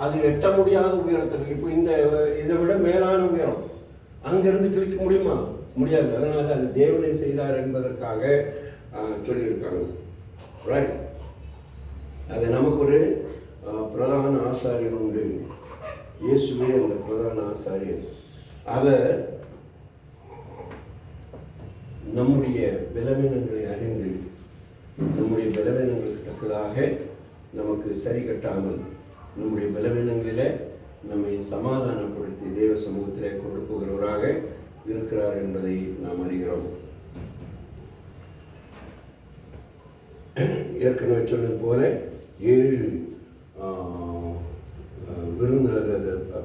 அது எட்ட முடியாத உயரத்துக்கு, இப்போ இதை விட மேலான உயரம், அங்கிருந்து கிழிக்க முடியுமா? முடியாது. அதனால அது தேவனை செய்தார் என்பதற்காக சொல்லியிருக்காங்க. ரைட். அது நமக்கு ஒரு பிரதான ஆசாரியர் உண்டு. இயேசுவே அந்த பிரதான ஆசாரியர். அவர் நம்முடைய பலவீனங்களை அறிந்து நம்முடைய பலவீனங்களுக்கு தக்கதாக நமக்கு சரி கட்டாமல் நம்முடைய பலவீனங்களிலே நம்மை சமாதானப்படுத்தி தேவ சமூகத்திலே கொண்டு போகிறவராக இருக்கிறார் என்பதை நாம் அறிகிறோம். ஏற்கனவே சொன்னது போல 7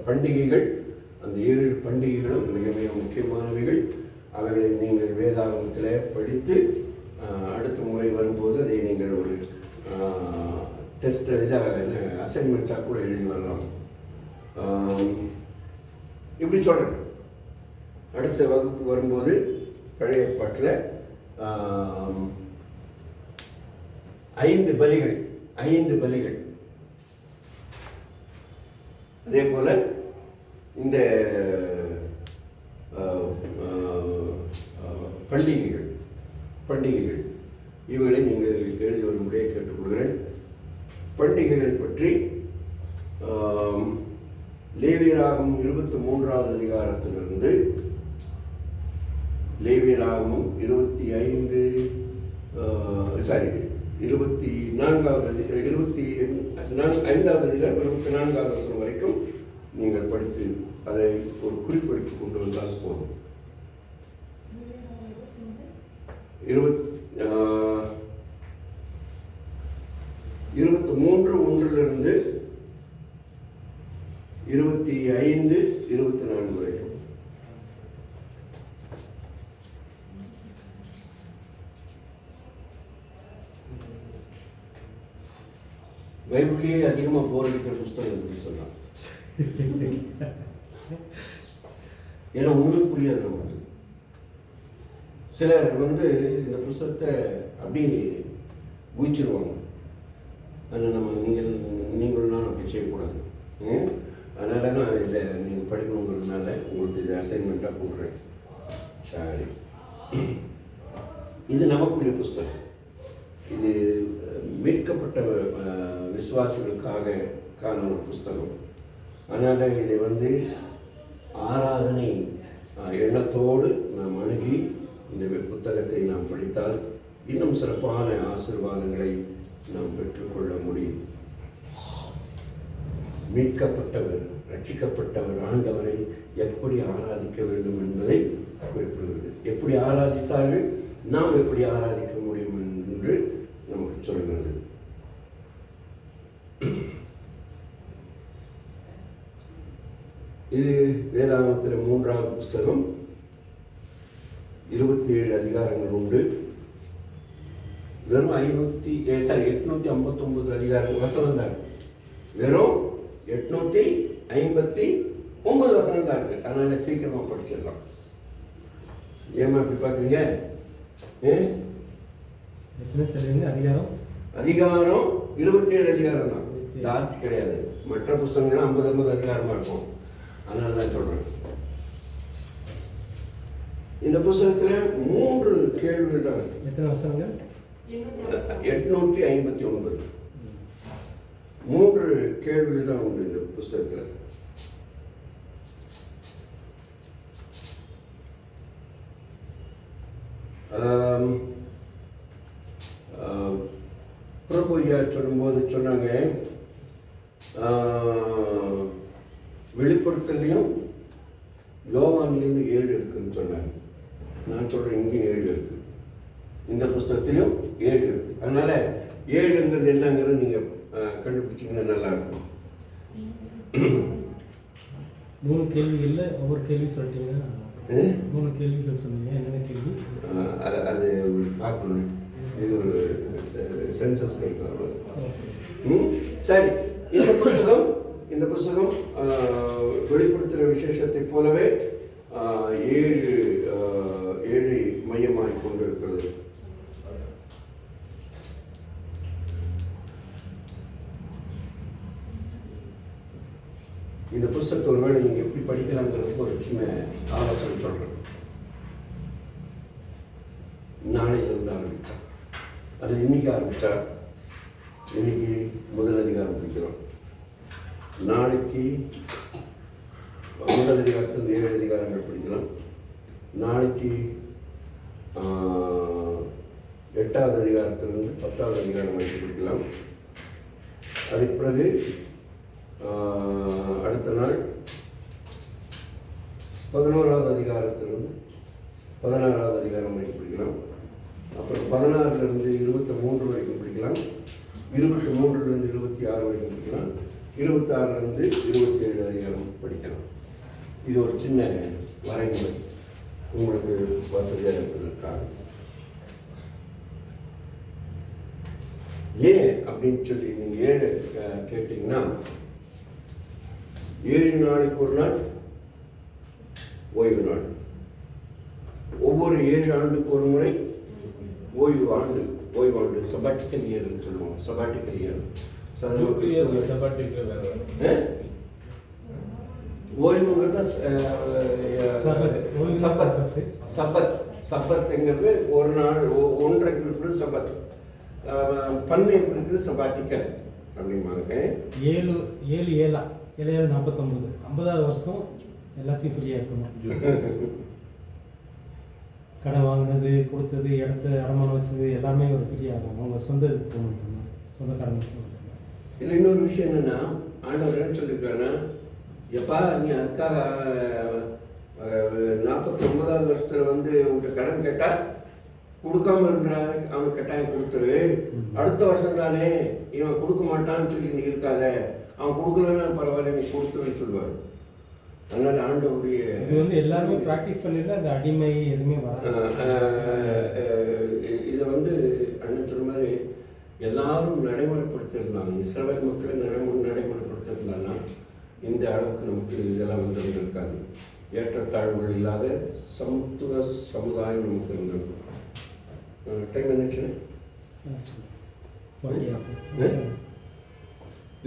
பண்டிகைகள், அந்த 7 பண்டிகைகளும் மிக மிக முக்கியமானவைகள். அவைகளை நீங்கள் வேதாகமத்தில் படித்து அடுத்த முறை வரும்போது அதை நீங்கள் ஒரு டெஸ்ட் அசைன்மெண்ட்டாக கூட எழுதி வரலாம். இப்படி சொல்கிறேன். அடுத்த வகுப்பு வரும்போது பழைய பாட்டில் 5 பலிகள், அதே போல் இந்த பண்டிகைகள் இவைகளை நீங்கள் எழுதி வரும்படியே கேட்டுக்கொள்கிறேன். பண்டிகைகளை பற்றி லேவியராகமம் 23வது அதிகாரத்திலிருந்து லேவியராகமம் 24வது 25வது அதிகாரம் 24வது வசனம் வரைக்கும் நீங்கள் படித்து அதை ஒரு குறிப்பெடுத்து கொண்டு வந்தால் போதும். 23:1 25-24 வரைக்கும். பைபிளையே அதிகமாக போர் அடிக்கிற புஸ்தகம் சொல்லலாம். ஏன்னா ஒன்றும் புரியாது நமக்கு. சிலர் இந்த புஸ்தகத்தை அப்படி குதிச்சிருவாங்க. ஆனால் நீங்களும் அப்படி செய்யக்கூடாது. அதனால நான் இதை நீங்கள் படிக்கணுங்கிறதுனால உங்களுக்கு இது அசைன்மெண்ட்டாக கொடுக்குறேன். சரி, இது நமக்குரிய புஸ்தகம். இது மீட்கப்பட்ட விசுவாசிகளுக்கான ஒரு புஸ்தகம். அதனால் இதை ஆராதனை எண்ணத்தோடு நாம் அணுகி இந்த புத்தகத்தை நாம் படித்தால் இன்னும் சிறப்பான ஆசீர்வாதங்களை நாம் பெற்றுக்கொள்ள முடியும். மீட்கப்பட்டவர், ரட்சிக்கப்பட்டவர் ஆண்டவரை எப்படி ஆராதிக்க வேண்டும் என்பதை குறிப்பிடுகிறது. எப்படி ஆராதித்தார்கள், நாம் எப்படி ஆராதிக்க முடியும் என்று நமக்கு சொல்கிறது. இது வேதாகமத்தில் 3வது புஸ்தகம். 27 அதிகாரங்கள் உண்டு. வெறும் 859 அதிகாரம் வசனம் தான். வெறும் 859 வசனம் தான் இருக்கு. அதனால சீக்கிரமா படிச்சிடலாம். ஏமா இப்படி பார்க்குறீங்க? அதிகாரம் 27 அதிகாரம் தான், ஜாஸ்தி கிடையாது. மற்ற புத்தகங்கள்லாம் 50 அதிகாரமா இருக்கும். அதனால தான் சொல்றேன். இந்த புத்தகத்துல 3 கேள்விகள் தான். எத்தனை வசனங்கள்? 859. 3 கேள்விகள் தான் உண்டு இந்த புத்தகத்துல. பிரபுயா சொல்லும்போது சொன்னாங்க, வெளிப்படுத்தலையும் யோவான்லேருந்து 7 இருக்குன்னு சொன்னாங்க. நான் சொல்கிறேன் இங்கேயும் 7 இருக்குது, இந்த புஸ்தகத்திலையும் 7 இருக்குது. அதனால் 7ங்கிறது என்னங்கிறது நீங்கள் கண்டுபிடிச்சிங்கன்னா நல்லாயிருக்கும். 3 கேள்விகளில் ஒவ்வொரு கேள்வி சொல்லிட்டீங்கன்னா 3 கேள்விகள் சொன்னீங்க. என்னென்ன கேள்வி? அது பார்க்கணும். இது ஒரு சென்சஸ் கேட்கலாம். சரி, இந்த புஸ்தகம் வெளிப்படுத்துகிற விசேஷத்தை போலவே 7 மையமாய் கொண்டிருக்கிறது. இந்த புஸ்தகத்தை ஒருவேளை நீங்கள் எப்படி படிக்கலாங்கிறதுக்கு ஒரு சின்ன ஆலோசனை சொல்கிறேன். நாளையிலிருந்து ஆரம்பித்தா, அது இன்னைக்கு ஆரம்பித்தா, இன்னைக்கு முதல் அதிகாரம் படிக்கிறோம். நாளைக்கு முதல் அதிகாரத்தில் 7 அதிகாரங்கள் படிக்கலாம். நாளைக்கு 8வது அதிகாரத்திலிருந்து 10வது அதிகாரம் வரைக்கும் படிக்கலாம். அதுக்கு பிறகு அடுத்த நாள் 11வது அதிகாரத்திலிருந்து 16வது அதிகாரம் வரைக்கும் படிக்கலாம். அப்புறம் 16லிருந்து 23 வரைக்கும் படிக்கலாம். 23லிருந்து 26 வரைக்கும் படிக்கலாம். 26லிருந்து 27 அதிகாரம் படிக்கலாம். இது ஒரு சின்ன வரைமுறை உங்களுக்கு வசதியாக இருப்பதற்காக. ஏன் அப்படின்னு சொல்லி நீங்கள் 7 கேட்டிங்கன்னா, 7 நாளைக்கு ஒரு நாள் ஓய்வு நாள். ஒவ்வொரு 7 ஆண்டுக்கு ஒரு முறை ஓய்வாண்டு சபாட்டிக்கல் இயர்னு சொல்லுவோம். சபாட்டிக்கல் இயர் ஓய்வுங்கிறது சபத்துங்கிறது ஒரு நாள் 1.5 இருக்கிறது சபத், 12 இருக்கிறது சபாட்டிக்கல் அப்படிம்பாங்க. 7 49 50வது வருஷம் எல்லாத்தையும் ஃப்ரீயாக இருக்கணும். கடை வாங்கினது, கொடுத்தது, இடத்த அடமானம் வச்சது எல்லாமே ஒரு ஃப்ரீயாக இருக்கும். அவங்க சொந்தக்காரங்க. இதில் இன்னொரு விஷயம் என்னென்னா, ஆண்டவர் என்ன சொல்லியிருக்காருன்னா, எப்பா நீ அதுக்காக 49வது வருஷத்தில் உங்கள்கிட்ட கடன் கேட்டால் கொடுக்காம இருந்தாரு, அவன் கட்டாயம் கொடுத்துரு. அடுத்த வருஷம் தானே இவன் கொடுக்க மாட்டான்னு சொல்லி நீ இருக்காத, அவன் கொடுக்கலன்னா பரவாயில்ல நீ கொடுத்துருன்னு சொல்லுவார். அதனால ஆண்டவருடைய இது எல்லாருமே ப்ராக்டிஸ் பண்ணியிருந்தா அந்த அடிமை எதுவுமே வராது. இதை அண்ணன் சொன்ன மாதிரி எல்லாரும் நடைமுறைப்படுத்திருந்தாங்க. இஸ்ரவேல் மக்களை நடைமுறைப்படுத்திருந்தாங்கன்னா இந்த அளவுக்கு நமக்கு இதெல்லாம் இருக்காது. ஏற்றத்தாழ்வுகள் இல்லாத சமத்துவ சமுதாயம் நமக்கு இருந்திருக்கும். டைம் என்னச்சு?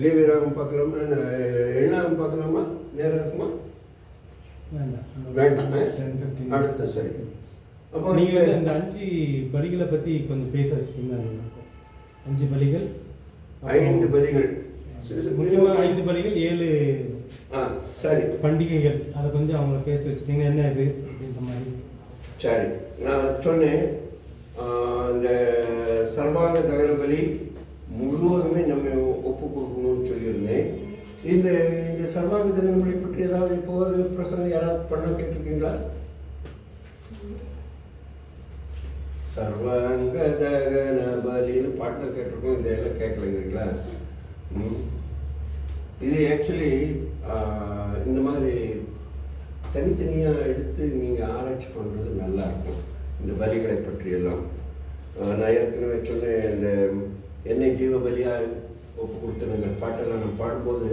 லேவியராகவும் பார்க்கலாமா, எண்ணாகவும் பார்க்கலாமா? நேரம் இருக்குமா? வேண்டாம். அடுத்த சரி. அப்போ நீங்கள் இந்த 5 பலிகளை பற்றி கொஞ்சம் பேச வச்சிங்கன்னா 5 பலிகள், 5 பலிகள், முக்கியமாக 5 பலிகள், 7 சரி பண்டிகைகள், அதை கொஞ்சம் அவங்கள பேச வச்சுட்டீங்கன்னா என்ன இது அப்படின்ற மாதிரி. சரி, நான் சொன்னேன் இந்த சர்வாங்க தகன பலி முழுவதுமே நம்ம ஒப்பு கொடுக்கணும்னு சொல்லியிருந்தேன். இந்த சர்வாங்க தகன பலி பற்றி ஏதாவது இப்போது பிரசங்கம் யாராவது பண்ண கேட்டிருக்கீங்களா? சர்வாங்க தகன பலின்னு பாட்டில் கேட்டிருக்கோம், இந்த எல்லாம் கேட்கலைங்களா? இது ஆக்சுவலி இந்த மாதிரி தனித்தனியாக எடுத்து நீங்கள் ஆராய்ச்சி பண்ணுறது நல்லாயிருக்கும். இந்த பலிகளை பற்றியெல்லாம் நான் ஏற்கனவே சொன்னேன், இந்த என்னை ஜீவ பலியாக ஒப்பு கொடுத்து நாங்கள் பாட்டெல்லாம் நம்ம பாடும்போது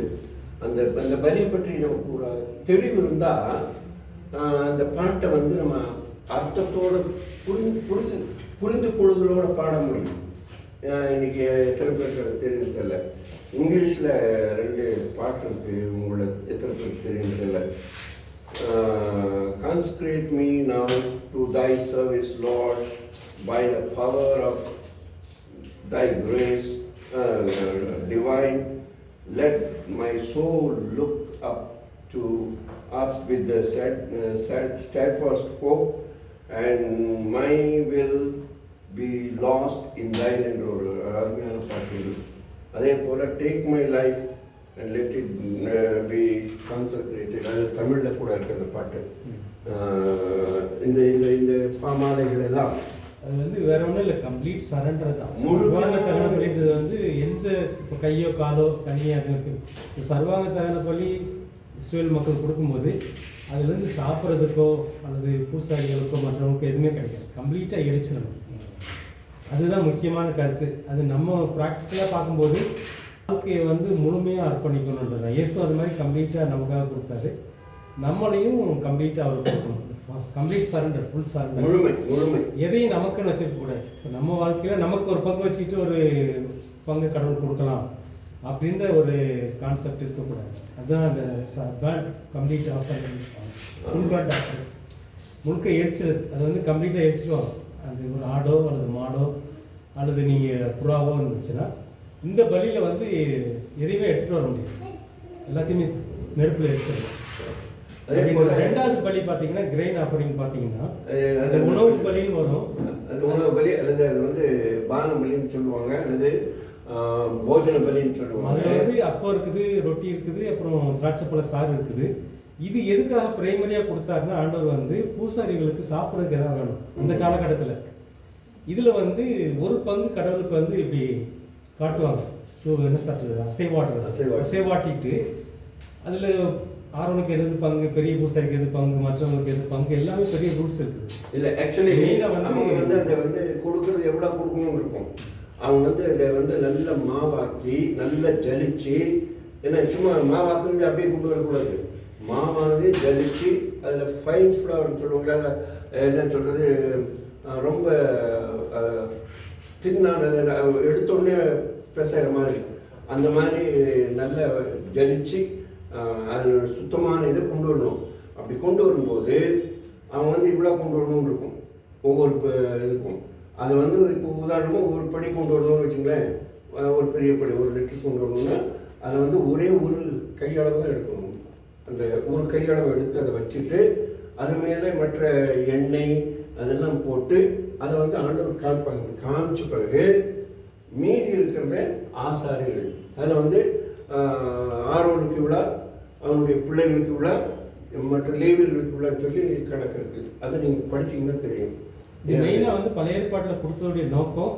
அந்த அந்த பலியை பற்றி நமக்கு ஒரு தெளிவு இருந்தால் அந்த பாட்டை நம்ம அர்த்தத்தோடு புரிந்து கொள்ளுதலோடு பாட முடியும். இன்னைக்கு எத்தனை பேருக்கு தெரியும் தெரியல. இங்கிலீஷில் 2 பாட்டு இருக்குது, உங்களோட எத்தனை பேருக்கு தெரியும் தெரியல. Consecrate me now to thy service, Lord, by the power of thy grace divine. Let my soul look up with the steadfast hope, and my will be lost in thine. அருமையான பாட்டு. அதே போல் take my life let it be concentrated. அது தமிழில் கூட இருக்குது அந்த பாட்டு. இந்த இந்த இந்த பாமாலைகள் எல்லாம் அது வந்து வேற ஒன்றும் இல்லை, கம்ப்ளீட் சரண்டர் தான். சர்வாங்க தகன பலின்றது வந்து எந்த இப்போ கையோ காலோ தனியாக அது இந்த சர்வாங்க தகன பலி இஸ்ரேல் மக்கள் கொடுக்கும்போது அதுலேருந்து சாப்பிட்றதுக்கோ அல்லது பூசாரிகளுக்கோ மற்றவங்களுக்கோ எதுவுமே கிடைக்காது, கம்ப்ளீட்டாக எரிச்சிடணும். அதுதான் முக்கியமான கருத்து. அது நம்ம ப்ராக்டிக்கலாக பார்க்கும்போது வாழ்க்கையை வந்து முழுமையாக அர்ப்பணிக்கணுன்றது தான். இயேசு அது மாதிரி கம்ப்ளீட்டாக நமக்காக கொடுத்தாரு, நம்மளையும் கம்ப்ளீட்டாக அவர் கொடுக்கணும். கம்ப்ளீட் சரண்டர், ஃபுல் சரண்டர், முழுமை. எதையும் நமக்குன்னு வச்சிருக்கக்கூடாது. இப்போ நம்ம வாழ்க்கையில் நமக்கு ஒரு பங்கு வச்சுட்டு ஒரு பங்கு கடவுள் கொடுக்கலாம் அப்படின்ற ஒரு கான்செப்ட் இருக்கக்கூடாது. அதுதான் அந்த bad complete offer full offer முழுக்க எரிச்சிடுது. அது வந்து கம்ப்ளீட்டாக எரிச்சிடுவாங்க. அது ஒரு ஆடோ அல்லது மாடோ அல்லது நீங்கள் புறாவோ இருந்துச்சுன்னா இந்த பலியில் வந்து எதையுமே எடுத்துகிட்டு வர முடியாது, எல்லாத்தையுமே நெருப்பில் எரிச்சிடலாம். ரெண்டாவது பலி பார்த்தீங்கன்னா கிரெயின் ஆஃபரிங் பார்த்தீங்கன்னா அது உணவு பலின்னு வரும். அது உணவு பலி அல்லது அது வந்து பான பலின்னு சொல்லுவாங்க, அல்லது போஜன பலின்னு சொல்லுவாங்க. அதில் வந்து அப்போ இருக்குது, ரொட்டி இருக்குது, அப்புறம் திராட்சைப்பழ சாறு இருக்குது. இது எதுக்காக பிரைமரியாக கொடுத்தாருன்னா ஆண்டவர் வந்து பூசாரிகளுக்கு சாப்பிட்றதுக்கு எதாவது வேணும் அந்த காலகட்டத்தில். இதில் வந்து ஒரு பங்கு கடவுளுக்கு வந்து இப்படி காட்டுவாங்க, என்ன சாப்பிட்றது அசைவாட்டிட்டு அதில் ஆரோனுக்கு எது பங்கு, பெரிய பூசாரிக்கு எது பங்கு, மற்றவங்களுக்கு எது பங்கு, எல்லாமே பெரிய ரூல்ஸ் இருக்குது. இல்லை ஆக்சுவலி வந்து அதை வந்து கொடுக்குறது எவ்வளோ கொடுக்கணும்னு இருக்கும். அவங்க வந்து இதை வந்து நல்ல மாவாக்கி நல்லா ஜலிச்சு, ஏன்னா சும்மா மாவாக்குறது அப்படியே கொண்டு வரக்கூடாது. மாவானது ஜலிச்சு அதில் ஃபைன் ஃப்ளவர்னு சொல்லுவாங்க, என்ன சொல்கிறது, ரொம்ப தின்னானது எடுத்தோடனே பிசைகிற மாதிரி அந்த மாதிரி நல்லா ஜலிச்சு அது சுத்தமான இதை கொண்டு வரணும். அப்படி கொண்டு வரும்போது அவங்க வந்து இவ்வளோ கொண்டு வரணும்னு இருக்கும் ஒவ்வொரு இதுக்கும். அது வந்து இப்போ உதாரணமாக ஒரு படி கொண்டு வரணும்னு வச்சுங்களேன், ஒரு பெரிய படி 1 லிட்டர் கொண்டு வரணும்னா அதை வந்து ஒரே ஒரு கையளவு தான் எடுக்கணும். அந்த ஒரு கையளவு எடுத்து அதை வச்சுட்டு அது மேலே மற்ற எண்ணெய் அதெல்லாம் போட்டு அதை வந்து ஆண்டவர் காமிப்பாங்க. காமிச்ச பிறகு மீதி இருக்கிறத ஆசாரிகள் அதில் வந்து ஆரோனுக்கு விழா, அவனுடைய பிள்ளைகளுக்கு விழா, மற்ற லேவியர்களுக்கு விழான்னு சொல்லி கணக்கு இருக்குது. அதை நீங்கள் படிச்சிங்கன்னா தெரியும். இது மெயினாக வந்து பழைய ஏற்பாட்டில் கொடுத்ததுடைய நோக்கம்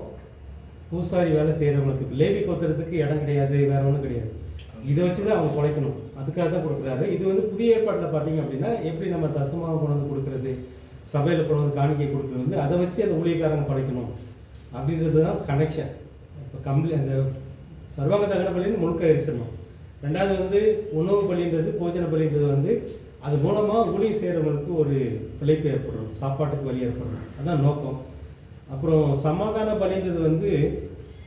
பூசாரி வேலை செய்கிறவங்களுக்கு லேவி கோத்திரத்துக்கு இடம் கிடையாது, வேற ஒன்றும் கிடையாது. இதை வச்சு தான் அவங்க குலைக்கணும், அதுக்காக தான் கொடுக்குறாரு. இது வந்து புதிய ஏற்பாட்டில் பார்த்தீங்க அப்படின்னா எப்படி நம்ம தசமாக கொண்டு வந்து கொடுக்குறது, சபையில் கொண்டு வந்து காணிக்கை கொடுக்குறது வந்து அதை வச்சு அந்த ஊழியக்காரங்க படைக்கணும் அப்படின்றது தான் கனெக்ஷன். இப்போ அந்த சர்வாங்க தகன பலின்னு முழுக்க எரிச்சிடணும். ரெண்டாவது வந்து உணவு பலின்றது, போஜன பலின்றது வந்து அது மூலமாக ஊழியம் செய்கிறவங்களுக்கு ஒரு பிழைப்பு ஏற்படணும், சாப்பாட்டுக்கு வழி ஏற்படணும், அதுதான் நோக்கம். அப்புறம் சமாதான பலின்றது வந்து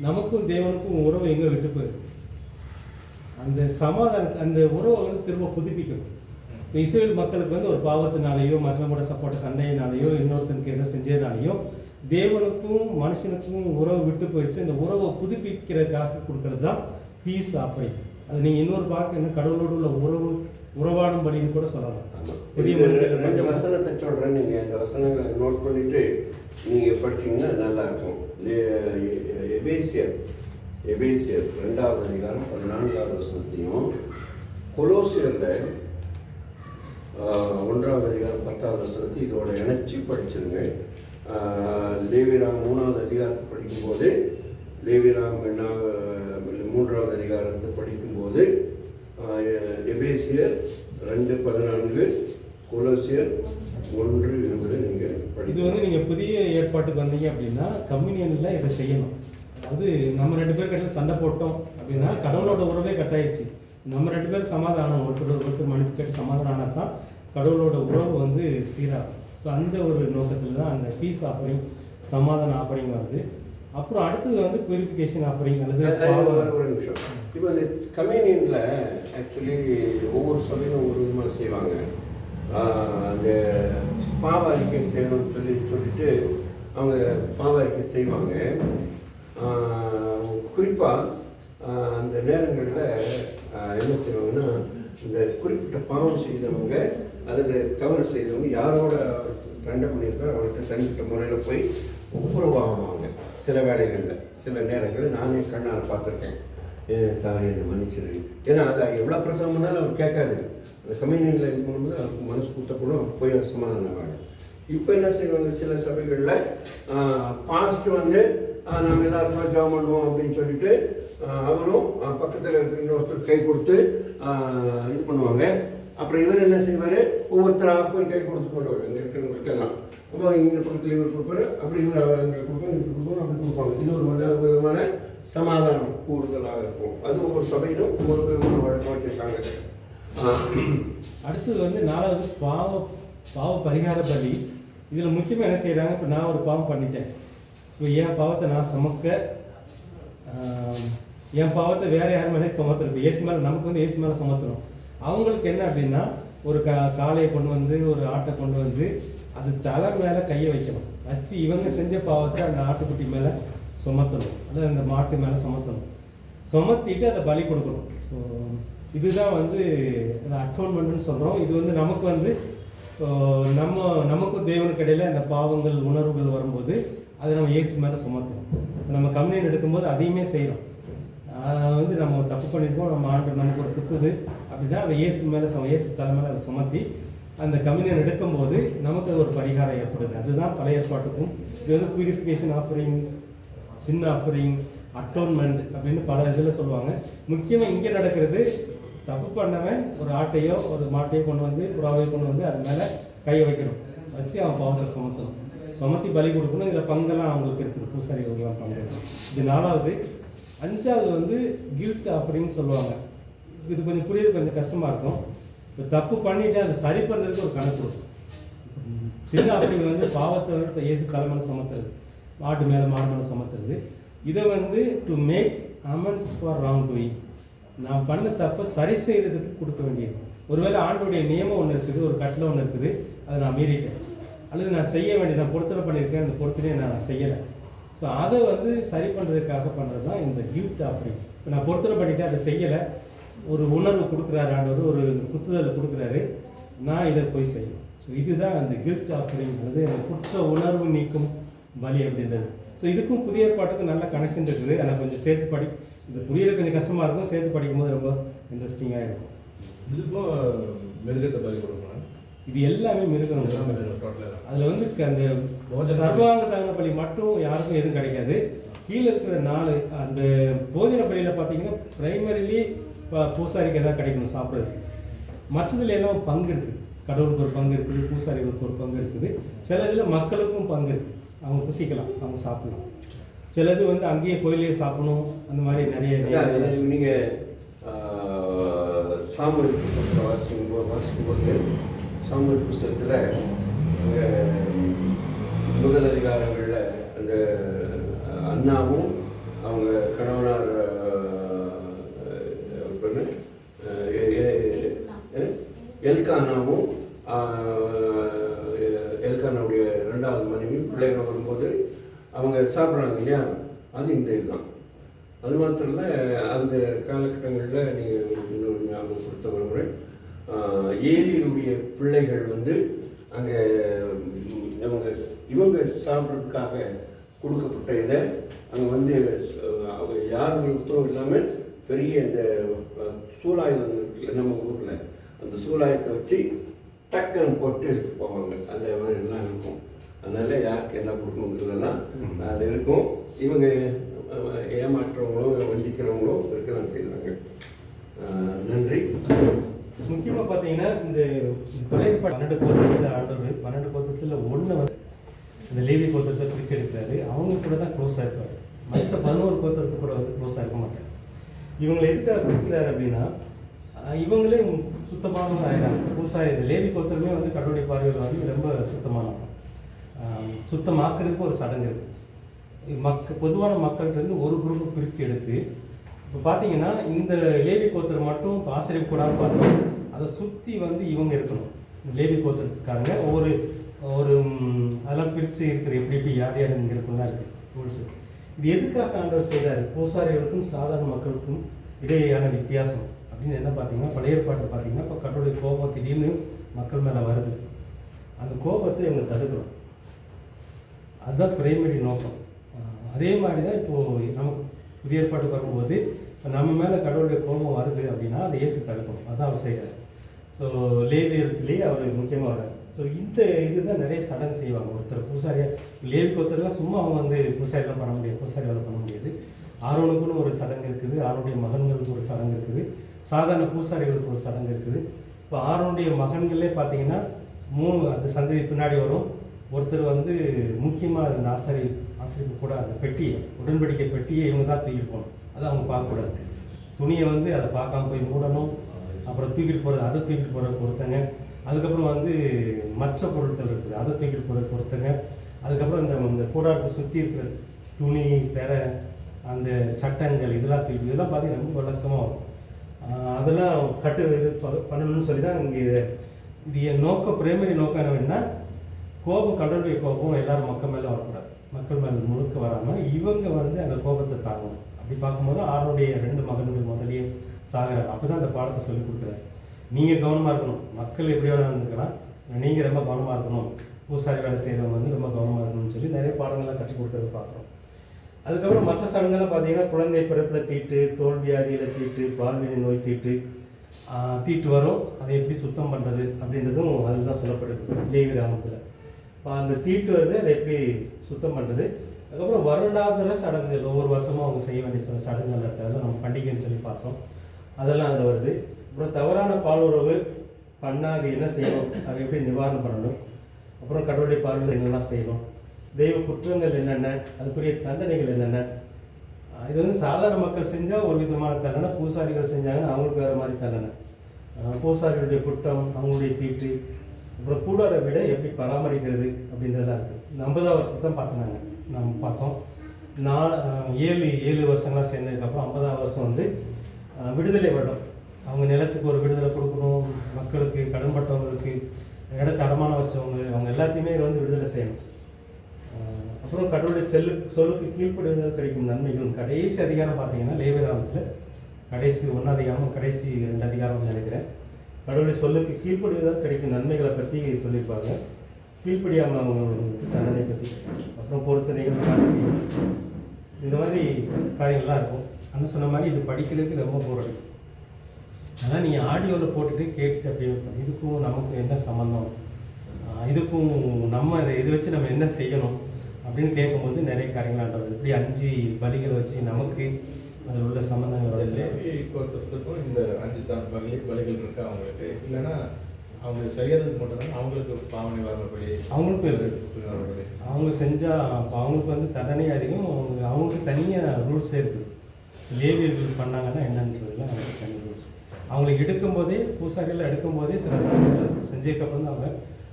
நமக்கும் தேவனுக்கும் உறவு எங்கே விட்டு போயிடும், அந்த சமாதான அந்த உறவை வந்து திரும்ப புதுப்பிக்கணும். இப்போ இஸ்ரேல் மக்களுக்கு வந்து ஒரு பாவத்தினாலேயோ மற்றவங்களோட சப்போர்ட்ட சண்டையினாலேயோ இன்னொருத்தனுக்கு எதோ செஞ்சதுனாலேயோ தேவனுக்கும் மனுஷனுக்கும் உறவு விட்டு போயிடுச்சு. அந்த உறவை புதுப்பிக்கிறதுக்காக கொடுக்கறது தான் பீஸ் ஆஃபரிங். அது நீங்கள் இன்னொரு பார்க்க என்ன கடவுளோடு உள்ள உறவாடும் பலின்னு கூட சொல்லலாம். புதிய 2 வசனத்தை சொல்கிறேன், நீங்கள் இந்த வசனங்களை நோட் பண்ணிவிட்டு நீங்கள் படிச்சிங்கன்னா நல்லாயிருக்கும். எபேசியர் 2வது அதிகாரம் 14வது வசனத்தையும், கொலோசியரில் 1வது அதிகாரம் 10வது வசனத்தை இதோட இணைச்சி படிச்சிருங்க. லேவியராம் 3வது அதிகாரத்தை படிக்கும்போது, லேவியராம் 3வது அதிகாரத்தை படிக்கும்போது எபேசியர் 2:14, கொலோசியர் 1:20 நீங்கள் படி. இது வந்து நீங்கள் புதிய ஏற்பாட்டுக்கு வந்தீங்க அப்படின்னா கம்யூனியனில் இதை செய்யணும். அதாவது நம்ம 2 பேர் கிட்ட சண்டை போட்டோம் அப்படின்னா கடவுளோட உறவே கட்டாயிடுச்சு. நம்ம 2 பேர் சமாதானம், ஒருத்தர் மன்னிப்பு கேட்டு சமாதானம் தான் கடவுளோட உறவு வந்து சீராகும். ஸோ அந்த ஒரு நோக்கத்தில் தான் அந்த பீஸ் ஆஃபரிங், சமாதான ஆஃபரிங் வருது. அப்புறம் அடுத்தது வந்து பியூரிஃபிகேஷன் ஆஃபரிங் அல்லது ஒரு நிமிஷம். இப்போ இந்த கம்யூனியனில் ஆக்சுவலி ஒவ்வொரு சபையும் ஒவ்வொரு விதமாக செய்வாங்க. அந்த பாவ அறிக்கை செய்யணும்னு சொல்லிட்டு அவங்க பாவ அறிக்கை செய்வாங்க. குறிப்பாக அந்த நேரங்களில் என்ன செய்வாங்கன்னா, இந்த குறிப்பிட்ட பாவம் செய்தவங்க அல்லது தவறு செய்தவங்க யாரோட சண்டை பண்ணியிருக்காரோ அவர்கிட்ட தனிப்பட்ட முறையில் போய் ஒப்புரவாகுவாங்க. சில வேலைகளில், சில நேரங்களில் நானே கண்ணால் பார்த்துருக்கேன். சாரி என்னை மன்னிச்சிரு. ஏன்னா அது எவ்வளோ பிரசவம் பண்ணாலும் அவர் கேட்காது. அந்த கம்யூனியில் இது பண்ணும்போது அவருக்கு மனசு கொடுத்தப்படும் போய் சமாதானம் ஆகும். இப்போ என்ன செய்வாங்க சில சபைகளில் பாஸ்ட் வந்து நம்ம எல்லாருக்கும் ஜாம் பண்ணுவோம் அப்படின்னு சொல்லிட்டு அவரும் பக்கத்தில் இருக்கிற இன்னொருத்தர் கை கொடுத்து இது பண்ணுவாங்க. அப்புறம் இவர் என்ன செய்வார், ஒவ்வொருத்தராக போய் கை கொடுத்து கொண்டு வருவார் இங்கே இருக்கிறவங்களுக்கெல்லாம். அப்போ இங்கே பக்கத்தில் இவர் கொடுப்பாரு, அப்படி இவர் அங்கே கொடுப்பாரு, இங்கே கொடுப்பாரு, அப்படி கொடுப்பாங்க. இது ஒரு விதமான சமாதானம் கூடுதலாக இருக்கும். அது ஒவ்வொரு சபையிலும் ஒவ்வொரு விதமான வழக்கம் வச்சுருக்காங்க. அடுத்தது வந்து 4வது பாவ பரிகார பலி. இதில் முக்கியமாக என்ன செய்கிறாங்க, இப்போ நான் ஒரு பாவம் பண்ணிட்டேன், இப்போ என் பாவத்தை நான் சுமக்க, என் பாவத்தை வேறு யார் மேலே சுமத்துறோம். இப்போ ஏசி மேலே நமக்கு வந்து ஏசி மேலே சுமத்துறோம். அவங்களுக்கு என்ன அப்படின்னா ஒரு காளையை கொண்டு வந்து ஒரு ஆட்டை கொண்டு வந்து அது தலை மேலே கையை வைக்கணும். வச்சு இவங்க செஞ்ச பாவத்தை அந்த ஆட்டுக்குட்டி மேலே சுமத்தணும், அல்லது அந்த மாட்டு மேலே சுமத்தணும். சுமத்திட்டு அதை பலி கொடுக்கணும். ஸோ இதுதான் வந்து அதை அட்டோன்மெண்ட்னு சொல்கிறோம். இது வந்து நமக்கு வந்து நமக்கும் தேவனுக்கு இடையில அந்த பாவங்கள் உணர்வுகள் வரும்போது அதை நம்ம இயேசு மேலே சுமத்துறோம். நம்ம கம்யூனியன் எடுக்கும்போது அதையுமே செய்கிறோம். வந்து நம்ம தப்பு பண்ணியிருக்கோம், நம்ம ஆண்டு நமக்கு ஒரு குத்துது அப்படின்னா அதை இயேசு மேலே இயேசு தலை மேலே அதை சுமத்தி அந்த கம்யூனியன் எடுக்கும்போது நமக்கு ஒரு பரிகாரம் ஏற்படுது. அதுதான் பழைய ஏற்பாட்டுக்கும். இது வந்து பியூரிஃபிகேஷன் ஆஃபரிங், சின் ஆஃபரிங், அட்டோன்மெண்ட் அப்படின்னு பல இதில் சொல்லுவாங்க. முக்கியமாக இங்கே நடக்கிறது, தப்பு பண்ணவன் ஒரு ஆட்டையோ ஒரு மாட்டையோ கொண்டு வந்து புறாவையோ கொண்டு வந்து அது மேலே கையை வைக்கணும், வச்சு அவன் பாவத்தை சுமத்தணும், சுமத்தி பலி கொடுக்கணும். இதில் பங்கெல்லாம் அவங்களுக்கு இருக்குது, பூசாரிகளுக்கு பங்கு. இது 4வது. 5வது வந்து கிஃப்ட் ஆஃபரிங் சொல்லுவாங்க. இது கொஞ்சம் புரியுது, கொஞ்சம் கஷ்டமாக இருக்கும். இப்போ தப்பு பண்ணிவிட்டு அதை சரி பண்ணுறதுக்கு ஒரு கணக்கு கொடுக்கும். சின்ன ஆஃபரிங் வந்து பாவத்தை இயேசு தலைமையில சுமத்துறது, மாட்டு மேலே மாடு மேலே சுமத்துறது. இதை வந்து to make amends for wrong doing, நான் பண்ண தப்பை சரி செய்கிறதுக்கு கொடுக்க வேண்டியது. ஒருவேளை ஆண்டோடைய நியமம் ஒன்று இருக்குது, ஒரு கட்டளை ஒன்று இருக்குது, அதை நான் மீறிட்டேன், அல்லது நான் செய்ய வேண்டியது, நான் பொருத்தனை பண்ணியிருக்கேன், அந்த பொருத்தனையை நான் செய்யலை. ஸோ அதை வந்து சரி பண்ணுறதுக்காக பண்ணுறது தான் இந்த கிஃப்ட் ஆஃபரிங். இப்போ நான் பொருத்தனை பண்ணிவிட்டு அதை செய்யலை, ஒரு உணர்வு கொடுக்குறாரு ஆண்டவர், ஒரு குத்துதல் கொடுக்குறாரு, நான் இதை போய் செய்யணும். ஸோ இதுதான் அந்த கிஃப்ட் ஆஃபரிங்கிறது, அந்த குற்ற உணர்வு நீக்கும் பலி அப்படின்றது. ஸோ இதுக்கும் புதிய ஏற்பாட்டுக்கும் நல்ல கனெக்ஷன் இருக்குது. ஆனால் கொஞ்சம் சேர்த்து இது புரியுறது கொஞ்சம் கஷ்டமாக இருக்கும், சேர்த்து படிக்கும்போது ரொம்ப இன்ட்ரெஸ்டிங்காக இருக்கும். இதுக்கும் மிருகத்தை பலி கொடுக்கணும். இது எல்லாமே மிருகம். அதில் வந்து அந்த சர்வாங்க தகன பலி மட்டும் யாருக்கும் எதுவும் கிடைக்காது. கீழே இருக்கிற 4 அந்த போஜன பலியில் பார்த்தீங்கன்னா பிரைமரிலி பூசாரிக்கு எதாவது கிடைக்கணும் சாப்பிட்றதுக்கு. மற்றதுல எல்லாம் பங்கு இருக்குது, கடவுளுக்கு ஒரு பங்கு இருக்குது, பூசாரிகளுக்கு ஒரு பங்கு இருக்குது. சில இதில் மக்களுக்கும் பங்கு இருக்குது, அவங்க புசிக்கலாம், அவங்க சாப்பிடலாம். சிலது வந்து அங்கேயே கோயிலே சாப்பிடணும், அந்த மாதிரி நிறைய. நீங்கள் சாமுவேல் புஸ்தகத்தை வாசிக்கும்போது சாமுவேல் புஸ்தகத்தில் முதல் அதிகாரங்களில் அந்த அண்ணாவும் அவங்க கணவனார் எல்கானாவும் எல்கானாவுடைய 2வது மனைவி பிள்ளைகள் வரும்போது அவங்க சாப்பிட்றாங்க இல்லையா, அது இந்த இதுதான். அது மாத்திரம் இல்லை, அந்த காலகட்டங்களில் நீங்கள் இன்னொரு ஞாபகம் கொடுத்த முறை ஏலியினுடைய பிள்ளைகள் வந்து அங்கே இவங்க சாப்பிட்றதுக்காக கொடுக்கப்பட்ட இதை அங்கே வந்து அவங்க யாருடைய உத்தரவு இல்லாமல் பெரிய இந்த சூலாயுதம் இருக்குல்ல நம்ம ஊரில், அந்த சூலாயத்தை வச்சு டக்குன்னு போட்டு எடுத்துட்டு போவாங்க. அந்த மாதிரி எல்லாம் இருக்கும். அதனால யாருக்கு என்ன கொடுக்கணுங்கிறதெல்லாம் அதில் இருக்கும். இவங்க ஏமாற்றுறவங்களும் வஞ்சிக்கிறவங்களும் இருக்கதான் செய்கிறாங்க. நன்றி. முக்கியமாக பார்த்தீங்கன்னா இந்த பழைய 12 கோத்திரத்தில் ஆண்டவர் 12 கோத்திரத்தில் 1 வந்து இந்த லேவி கோத்திரத்தை பிரித்து எடுக்கிறாரு. அவங்க கூட தான் க்ளோஸாக இருப்பார். மற்ற 11 கோத்திரத்து கூட வந்து க்ளோஸாக இருக்க மாட்டார். இவங்களை எதுக்காக பிரிக்கிறார் அப்படின்னா இவங்களே சுத்தமானவங்க ஆயிடாங்க. பூசாரி இந்த லேவி கோத்திரமே வந்து கடவுளுடைய பார்வையில் வந்து ரொம்ப சுத்தமானவங்க. சுத்தமாக்குறதுக்கு ஒரு சடங்கு இருக்குது. பொதுவான மக்கள்கிட்ட ஒரு குரூப்பை பிரித்து எடுத்து இப்போ பார்த்தீங்கன்னா இந்த லேவி கோத்திரம் மட்டும் ஆசிரியர் கூடாது பார்த்தோம், அதை சுற்றி வந்து இவங்க இருக்கணும். லேவி கோத்திரத்துக்காரங்க ஒரு அதெல்லாம் பிரித்து இருக்குது, எப்படி யார் யார் இங்கே இருக்குன்னா இருக்குது ரூல்ஸு. இது எதுக்காக ஆண்டவர் செய்தார்? பூசாரிகளுக்கும் சாதாரண மக்களுக்கும் இடையேயான வித்தியாசம் அப்படின்னு என்ன பார்த்தீங்கன்னா, பழைய ஏற்பாட்டை பார்த்தீங்கன்னா இப்போ கடவுளுடைய கோபம் திடீர்னு மக்கள் மேலே வருது, அந்த கோபத்தை இவங்க தடுக்கணும். அதுதான் பிரைமரி நோக்கம். அதே மாதிரி தான் இப்போது நமக்கு புதிய ஏற்பாட்டுக்கு வரும்போது நம்ம மேலே கடவுளுடைய கோபம் வருது அப்படின்னா அதை இயேசு தடுக்கணும், அதான் அவர் செய்கிறார். ஸோ லேவியத்திலேயே அவர் முக்கியமாக வர்றார். ஸோ இந்த இதுதான் நிறைய சடங்கு செய்வாங்க. ஒருத்தர் பூசாரியாக லேவிக்கு ஒருத்தர்லாம் சும்மா அவங்க வந்து பூசாரியெல்லாம் பண்ண முடியாது, பூசாரி வேலை பண்ண முடியாது. ஆரோனுக்குன்னு ஒரு சடங்கு இருக்குது, ஆரோனுடைய மகன்களுக்கு ஒரு சடங்கு இருக்குது, சாதாரண பூசாரிகளுக்கு ஒரு சடங்கு இருக்குது. இப்போ ஆரோனுடைய மகன்களே பார்த்தீங்கன்னா 3 அந்த சந்ததி பின்னாடி வரும். ஒருத்தர் வந்து முக்கியமாக அந்த ஆசிரியப்பு கூட அந்த பெட்டியை, உடன்படிக்கை பெட்டியை இவங்க தான் தூக்கிட்டு போகணும், அதை அவங்க பார்க்கக்கூடாது. துணியை வந்து அதை பார்க்காம போய் மூடணும். அப்புறம் தூக்கிட்டு போகிறது, அதை தூக்கிட்டு போகிறதுக்கு ஒருத்தங்க. அதுக்கப்புறம் வந்து மற்ற பொருட்கள் இருக்குது, அதை தூக்கிட்டு போகிறதுக்கு ஒருத்தங்க. அதுக்கப்புறம் இந்த கூடாரத்தை சுற்றி இருக்கிற துணி, பெறை, அந்த சட்டங்கள் இதெல்லாம் தூக்கிட்டு, இதெல்லாம் பார்த்தீங்கன்னா ரொம்ப வழக்கமாக வரும். அதெல்லாம் இது பண்ணணும்னு சொல்லி தான் இங்கே இது என் நோக்கம், பிரைமரி நோக்கம் என்னன்னா கோபம், கடவுளுடைய கோபம் எல்லாரும் மக்கள் மேலே வரக்கூடாது, மக்கள் மேலே முழுக்க வராமல் இவங்க வந்து அந்த கோபத்தை தாங்கணும். அப்படி பார்க்கும்போது ஆரோனுடைய 2 மகன்கள் முதலியே சாகிறார். அப்போ தான் அந்த பாடத்தை சொல்லிக் கொடுக்குறாரு. நீங்கள் கவனமாக இருக்கணும், மக்கள் எப்படி வேணாலும் இருந்துக்கலாம், நீங்கள் ரொம்ப கவனமாக இருக்கணும், பூசாரி வேலை செய்கிறவங்க வந்து ரொம்ப கவனமாக இருக்கணும்னு சொல்லி நிறைய பாடங்கள்லாம் கற்றுக் கொடுக்கறது பார்க்குறோம். அதுக்கப்புறம் மற்ற சடங்கெல்லாம் பார்த்தீங்கன்னா குழந்தை பிறப்பில் தீட்டு, தோல் வியாதியில் தீட்டு, பால்வினை நோய் தீட்டு, தீட்டு வரும், அதை எப்படி சுத்தம் பண்ணுறது அப்படின்றதும் அதில் தான் சொல்லப்படுது லேவி ராமத்தில். இப்போ அந்த தீட்டு வருது, அதை எப்படி சுத்தம் பண்ணுறது. அதுக்கப்புறம் வருடாந்திர சடங்குகள், ஒவ்வொரு வருஷமும் அவங்க செய்ய வேண்டிய சில சடங்குகள் இருக்குது, அதெல்லாம் நம்ம பண்டிகைன்னு சொல்லி பார்த்தோம், அதெல்லாம் அதில் வருது. அப்புறம் தவறான பாலுறவு பண்ணால் அது என்ன செய்யணும், அதை எப்படி நிவாரணம் பண்ணணும், அப்புறம் கடவுளுடைய பார்வையில் என்னெல்லாம் செய்யணும், தெய்வ குற்றங்கள் என்னென்ன, அதுக்குரிய தண்டனைகள் என்னென்ன. இது வந்து சாதாரண மக்கள் செஞ்சால் ஒரு விதமான தண்டனை, பூசாரிகள் செஞ்சாங்கன்னா அவங்களுக்கு வேறு மாதிரி தண்டனை. பூசாரிகளுடைய குற்றம், அவங்களுடைய தீட்டு, அப்புறம் கூடார விட எப்படி பராமரிக்கிறது அப்படின்றதெல்லாம் இருக்குது. 50ஆம் வருஷத்தான் பார்த்தோம், நம்ம பார்த்தோம். 7 வருஷங்களாக சேர்ந்ததுக்கப்புறம் 50ஆம் வருஷம் வந்து விடுதலை வருடம். அவங்க நிலத்துக்கு ஒரு விடுதலை கொடுக்கணும், மக்களுக்கு கடன்பட்டவங்களுக்கு, இடத்த அடமானம் வச்சவங்க, அவங்க எல்லாத்தையுமே வந்து விடுதலை செய்யணும். அப்புறம் கடவுளுடைய சொல்லுக்கு கீழ்ப்படுவதால் கிடைக்கும் நன்மைகளும். கடைசி அதிகாரம் பார்த்தீங்கன்னா லேவியராமத்தில் கடைசி 1 அதிகாரம், கடைசி 2 அதிகாரம் நினைக்கிறேன். கடவுளுடைய சொல்லுக்கு கீழ்ப்படுவதால் கிடைக்கும் நன்மைகளை பற்றி சொல்லியிருப்பாங்க. கீழ்ப்படியாமல் அவங்க தண்டனை பற்றி, அப்புறம் பொருத்தனைகள், காணிக்கைகள், இந்த மாதிரி காரியங்கள்லாம் இருக்கும். ஆனால் சொன்ன மாதிரி இது படிக்கிறதுக்கு ரொம்ப போராடி. ஆனால் நீங்கள் ஆடியோவில் போட்டுட்டு கேட்டுட்டு அப்படியே இதுக்கும் நமக்கு என்ன சம்மந்தம், இதுக்கும் நம்ம இதை வச்சு நம்ம என்ன செய்யணும் அப்படின்னு கேட்கும்போது நிறைய காரியங்கள் ஆண்டவர் இப்படி 5 பலிகளை வச்சு நமக்கு அதில் உள்ள சம்பந்தங்களோட கோத்திரத்துக்கும் இந்த 5 பலிகள் இருக்கு அவங்களுக்கு. இல்லைன்னா அவங்க செய்யறதுக்கு மட்டும்தான் அவங்களுக்கு பாவனை வரப்படி அவங்களுக்கும் இருக்குது. அவங்க செஞ்சால் அவங்களுக்கு வந்து தண்டனை அதிகம், அவங்களுக்கு தனியாக ரூல்ஸே இருக்குது. லேவியர்கள் பண்ணாங்கன்னா என்னன்றதுல அவங்களுக்கு தனி ரூல்ஸ். அவங்களை எடுக்கும்போதே, பூசாரிகள் எடுக்கும்போதே சில சமயங்கள் செஞ்சதுக்கப்புறம் தான் அவங்க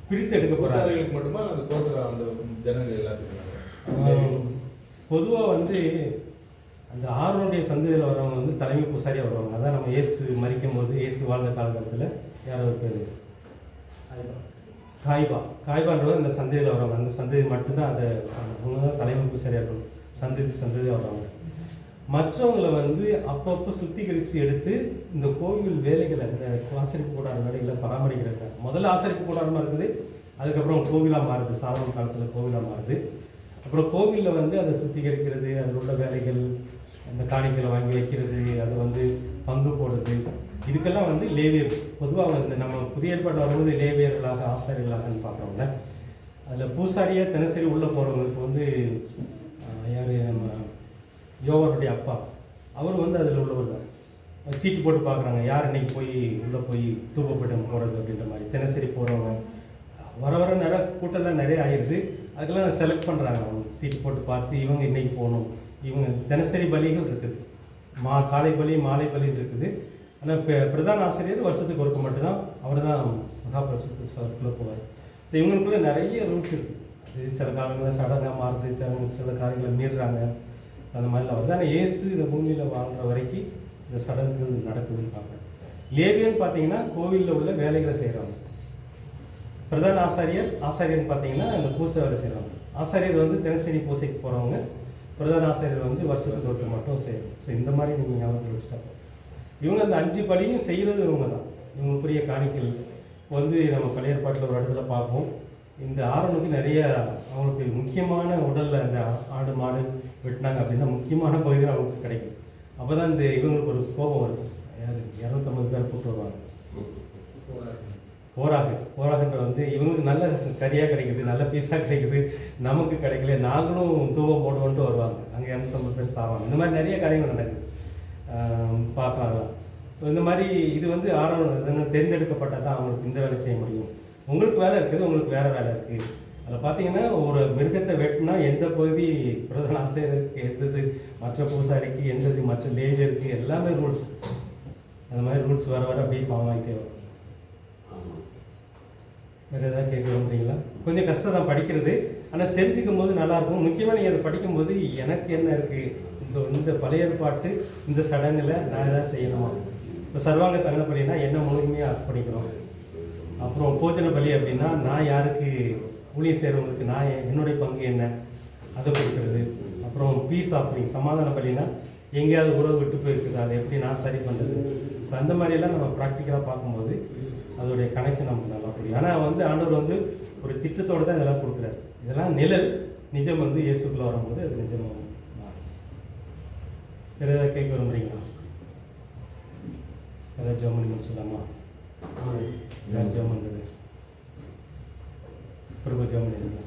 பிரித்து எடுக்க போகிறாங்க. மட்டுமா அந்த கோத்திர அந்த ஜனங்கள் எல்லாத்துக்கும் பொதுவாக வந்து அந்த ஆரோனுடைய சந்ததியில் வரவங்க வந்து தலைமை பூசாரியாக வருவாங்க. அதான் நம்ம இயேசு மரிக்கும் போது, இயேசு வாழ்ந்த காலகட்டத்தில் யாரோ ஒரு பேர் காய்பான்றவர் இந்த சந்ததியில் வருவாங்க. அந்த சந்ததி மட்டும்தான் அதை அவங்க தான் தலைமை பூசாரியாக இருக்கணும், சந்ததியாக வருவாங்க. மற்றவங்களை வந்து அப்பப்போ சுத்திகரித்து எடுத்து இந்த கோவில் வேலைகளை, இந்த ஆசரிப்பு கூடார வேலைகளை பராமரிக்கிறாங்க. முதல்ல ஆசரிப்பு கூடாரமாக இருக்குது, அதுக்கப்புறம் கோவிலாக மாறுது, சாதாரண காலத்தில் கோவிலாக மாறுது. அப்புறம் கோவிலில் வந்து அதை சுத்திகரிக்கிறது, அதில் உள்ள வேலைகள், அந்த காணிக்கைகளை வாங்கி வைக்கிறது, அதை வந்து பங்கு போடுறது, இதுக்கெல்லாம் வந்து லேவியர். பொதுவாக வந்து நம்ம புதிய ஏற்பாடு வரும்போது லேவியர்களாக, ஆசாரியர்களாகன்னு பார்க்குறோம்ல. அதில் பூசாரியாக தினசரி உள்ளே போகிறவங்களுக்கு வந்து யார், நம்ம யோவானுடைய அப்பா, அவர் வந்து அதில் உள்ளவர் தான். சீட்டு போட்டு பார்க்குறாங்க, யார் இன்னைக்கு போய் உள்ளே போய் தூப்பப்பட்டம் போடுறது அப்படின்ற மாதிரி. தினசரி போகிறவங்க வர நிறைய கூட்டம்லாம் நிறைய ஆயிடுது, அதுக்கெல்லாம் செலக்ட் பண்ணுறாங்க. அவங்க சீட்டு போட்டு பார்த்து இவங்க இன்னைக்கு போகணும். இவங்க தினசரி பலிகள் இருக்குது, காலை பலி, மாலை பலின்னு இருக்குது. ஆனால் பிரதான ஆசிரியர் வருஷத்துக்கு ஒருக்க மட்டும்தான், அவர் தான் மகாபிரசுத்த ஸ்தலத்துக்குள்ளே போவார். இவங்களுக்குள்ள நிறைய ரூல்ஸ் இருக்குது. அது சில காலங்களில் சடங்காக மாறுது, சில காரியங்களை மீறுறாங்க, அந்த மாதிரிலாம் வருது. ஆனால் இயேசு இந்த பூமியில் வாழ்கிற வரைக்கும் இந்த சடங்குகள் நடக்குதுன்னு பார்க்குறேன். லேவியன்னு பார்த்தீங்கன்னா கோவிலில் உள்ள வேலைகளை செய்கிறவங்க. பிரதான ஆசாரியர்னு பார்த்தீங்கன்னா இந்த பூசை வேலை செய்கிறவங்க. ஆசாரியர் வந்து தினசரி பூசைக்கு போகிறவங்க, பிரதான ஆசாரியர் வந்து வருஷத்துக்கு ஒருத்தர் மட்டும் செய்யணும். ஸோ இந்த மாதிரி நீங்கள் ஞாபகத்தில் வச்சுட்டாங்க. இவங்க அந்த 5 பலியும் செய்கிறது இவங்க தான். இவங்களுக்குரிய காணிக்கைகள் வந்து நம்ம பழைய ஏற்பாட்டில் ஒரு இடத்துல பார்ப்போம். இந்த ஆரோனுக்கு நிறைய அவங்களுக்கு முக்கியமான உடலில் அந்த ஆடு மாடு வெட்டினாங்க அப்படின்னா முக்கியமான பகுதிகள் அவங்களுக்கு கிடைக்கும். அப்போ தான் இந்த இவங்களுக்கு ஒரு கோபம் வருது. யார் 250 பேர் கூப்பிட்டு வருவாங்க. போராகன்ற வந்து இவங்களுக்கு நல்ல கறியாக கிடைக்குது, நல்ல பீஸாக கிடைக்குது, நமக்கு கிடைக்கல, நாங்களும் தூவம் போடுவோன்ட்டு வருவாங்க. அங்கே 250 பேர் சாவாங்க. இந்த மாதிரி நிறைய காரியங்கள் நடக்குது. பார்க்கலாம் அதெல்லாம். இந்த மாதிரி இது வந்து தேர்ந்தெடுக்கப்பட்டால் தான் அவங்களுக்கு இந்த வேலை செய்ய முடியும். உங்களுக்கு வேலை இருக்குது, உங்களுக்கு வேறு வேலை இருக்குது. அதில் பார்த்தீங்கன்னா ஒரு மிருகத்தை வெட்டினா எந்த பகுதி பிரதான ஆசிரியருக்கு, எந்தது மற்ற பூசாரிக்கு, எந்தது மற்ற லேஜருக்கு, எல்லாமே ரூல்ஸ். அந்த மாதிரி ரூல்ஸ் வர அப்படியே ஃபார்ம் ஆகிட்டே வரும். வேறு எதாவது கேட்க வந்தீங்களா? கொஞ்சம் கஷ்டம் தான் படிக்கிறது, ஆனால் தெரிஞ்சுக்கும் போது நல்லாயிருக்கும். முக்கியமாக நீங்கள் அதை படிக்கும்போது எனக்கு என்ன இருக்குது, இந்த பழைய ஏற்பாட்டு இந்த சடங்கில் நான் எதாவது செய்யணுமா, இப்போ சர்வாங்க தகன பலினா என்ன முழுமையாக அர்ப்பணிக்கணும், அப்புறம் போஜன பலி அப்படின்னா நான் யாருக்கு ஊழியம் செய்கிறவங்களுக்கு நான் என்னுடைய பங்கு என்ன அதை கொடுக்குறது, அப்புறம் பீஸ் ஆஃபரிங் சமாதான பலினா எங்கேயாவது உறவு விட்டு போயிருக்குது அதை எப்படி நான் சரி பண்ணுறது. ஸோ அந்த மாதிரியெல்லாம் நம்ம ப்ராக்டிக்கலாக பார்க்கும்போது அதோடைய கனெக்ஷன் நமக்கு நல்லா புரியும். ஆனால் வந்து ஆண்டவர் வந்து ஒரு திட்டத்தோடு தான் இதெல்லாம் கொடுக்குறாரு. இதெல்லாம் நிழல், நிஜம் வந்து இயேசுக்குள்ளே வரும்போது அது நிஜமாக மாறும். வேறு ஏதாவது கேட்க விரும்புகிறீங்களா? ஏதாவது ஜெபம் பண்ணி முடிச்சிடலாமா? யார் ஜெபம் பண்ணுறது? பிரபு ஜெபம் பண்ணிடுங்க.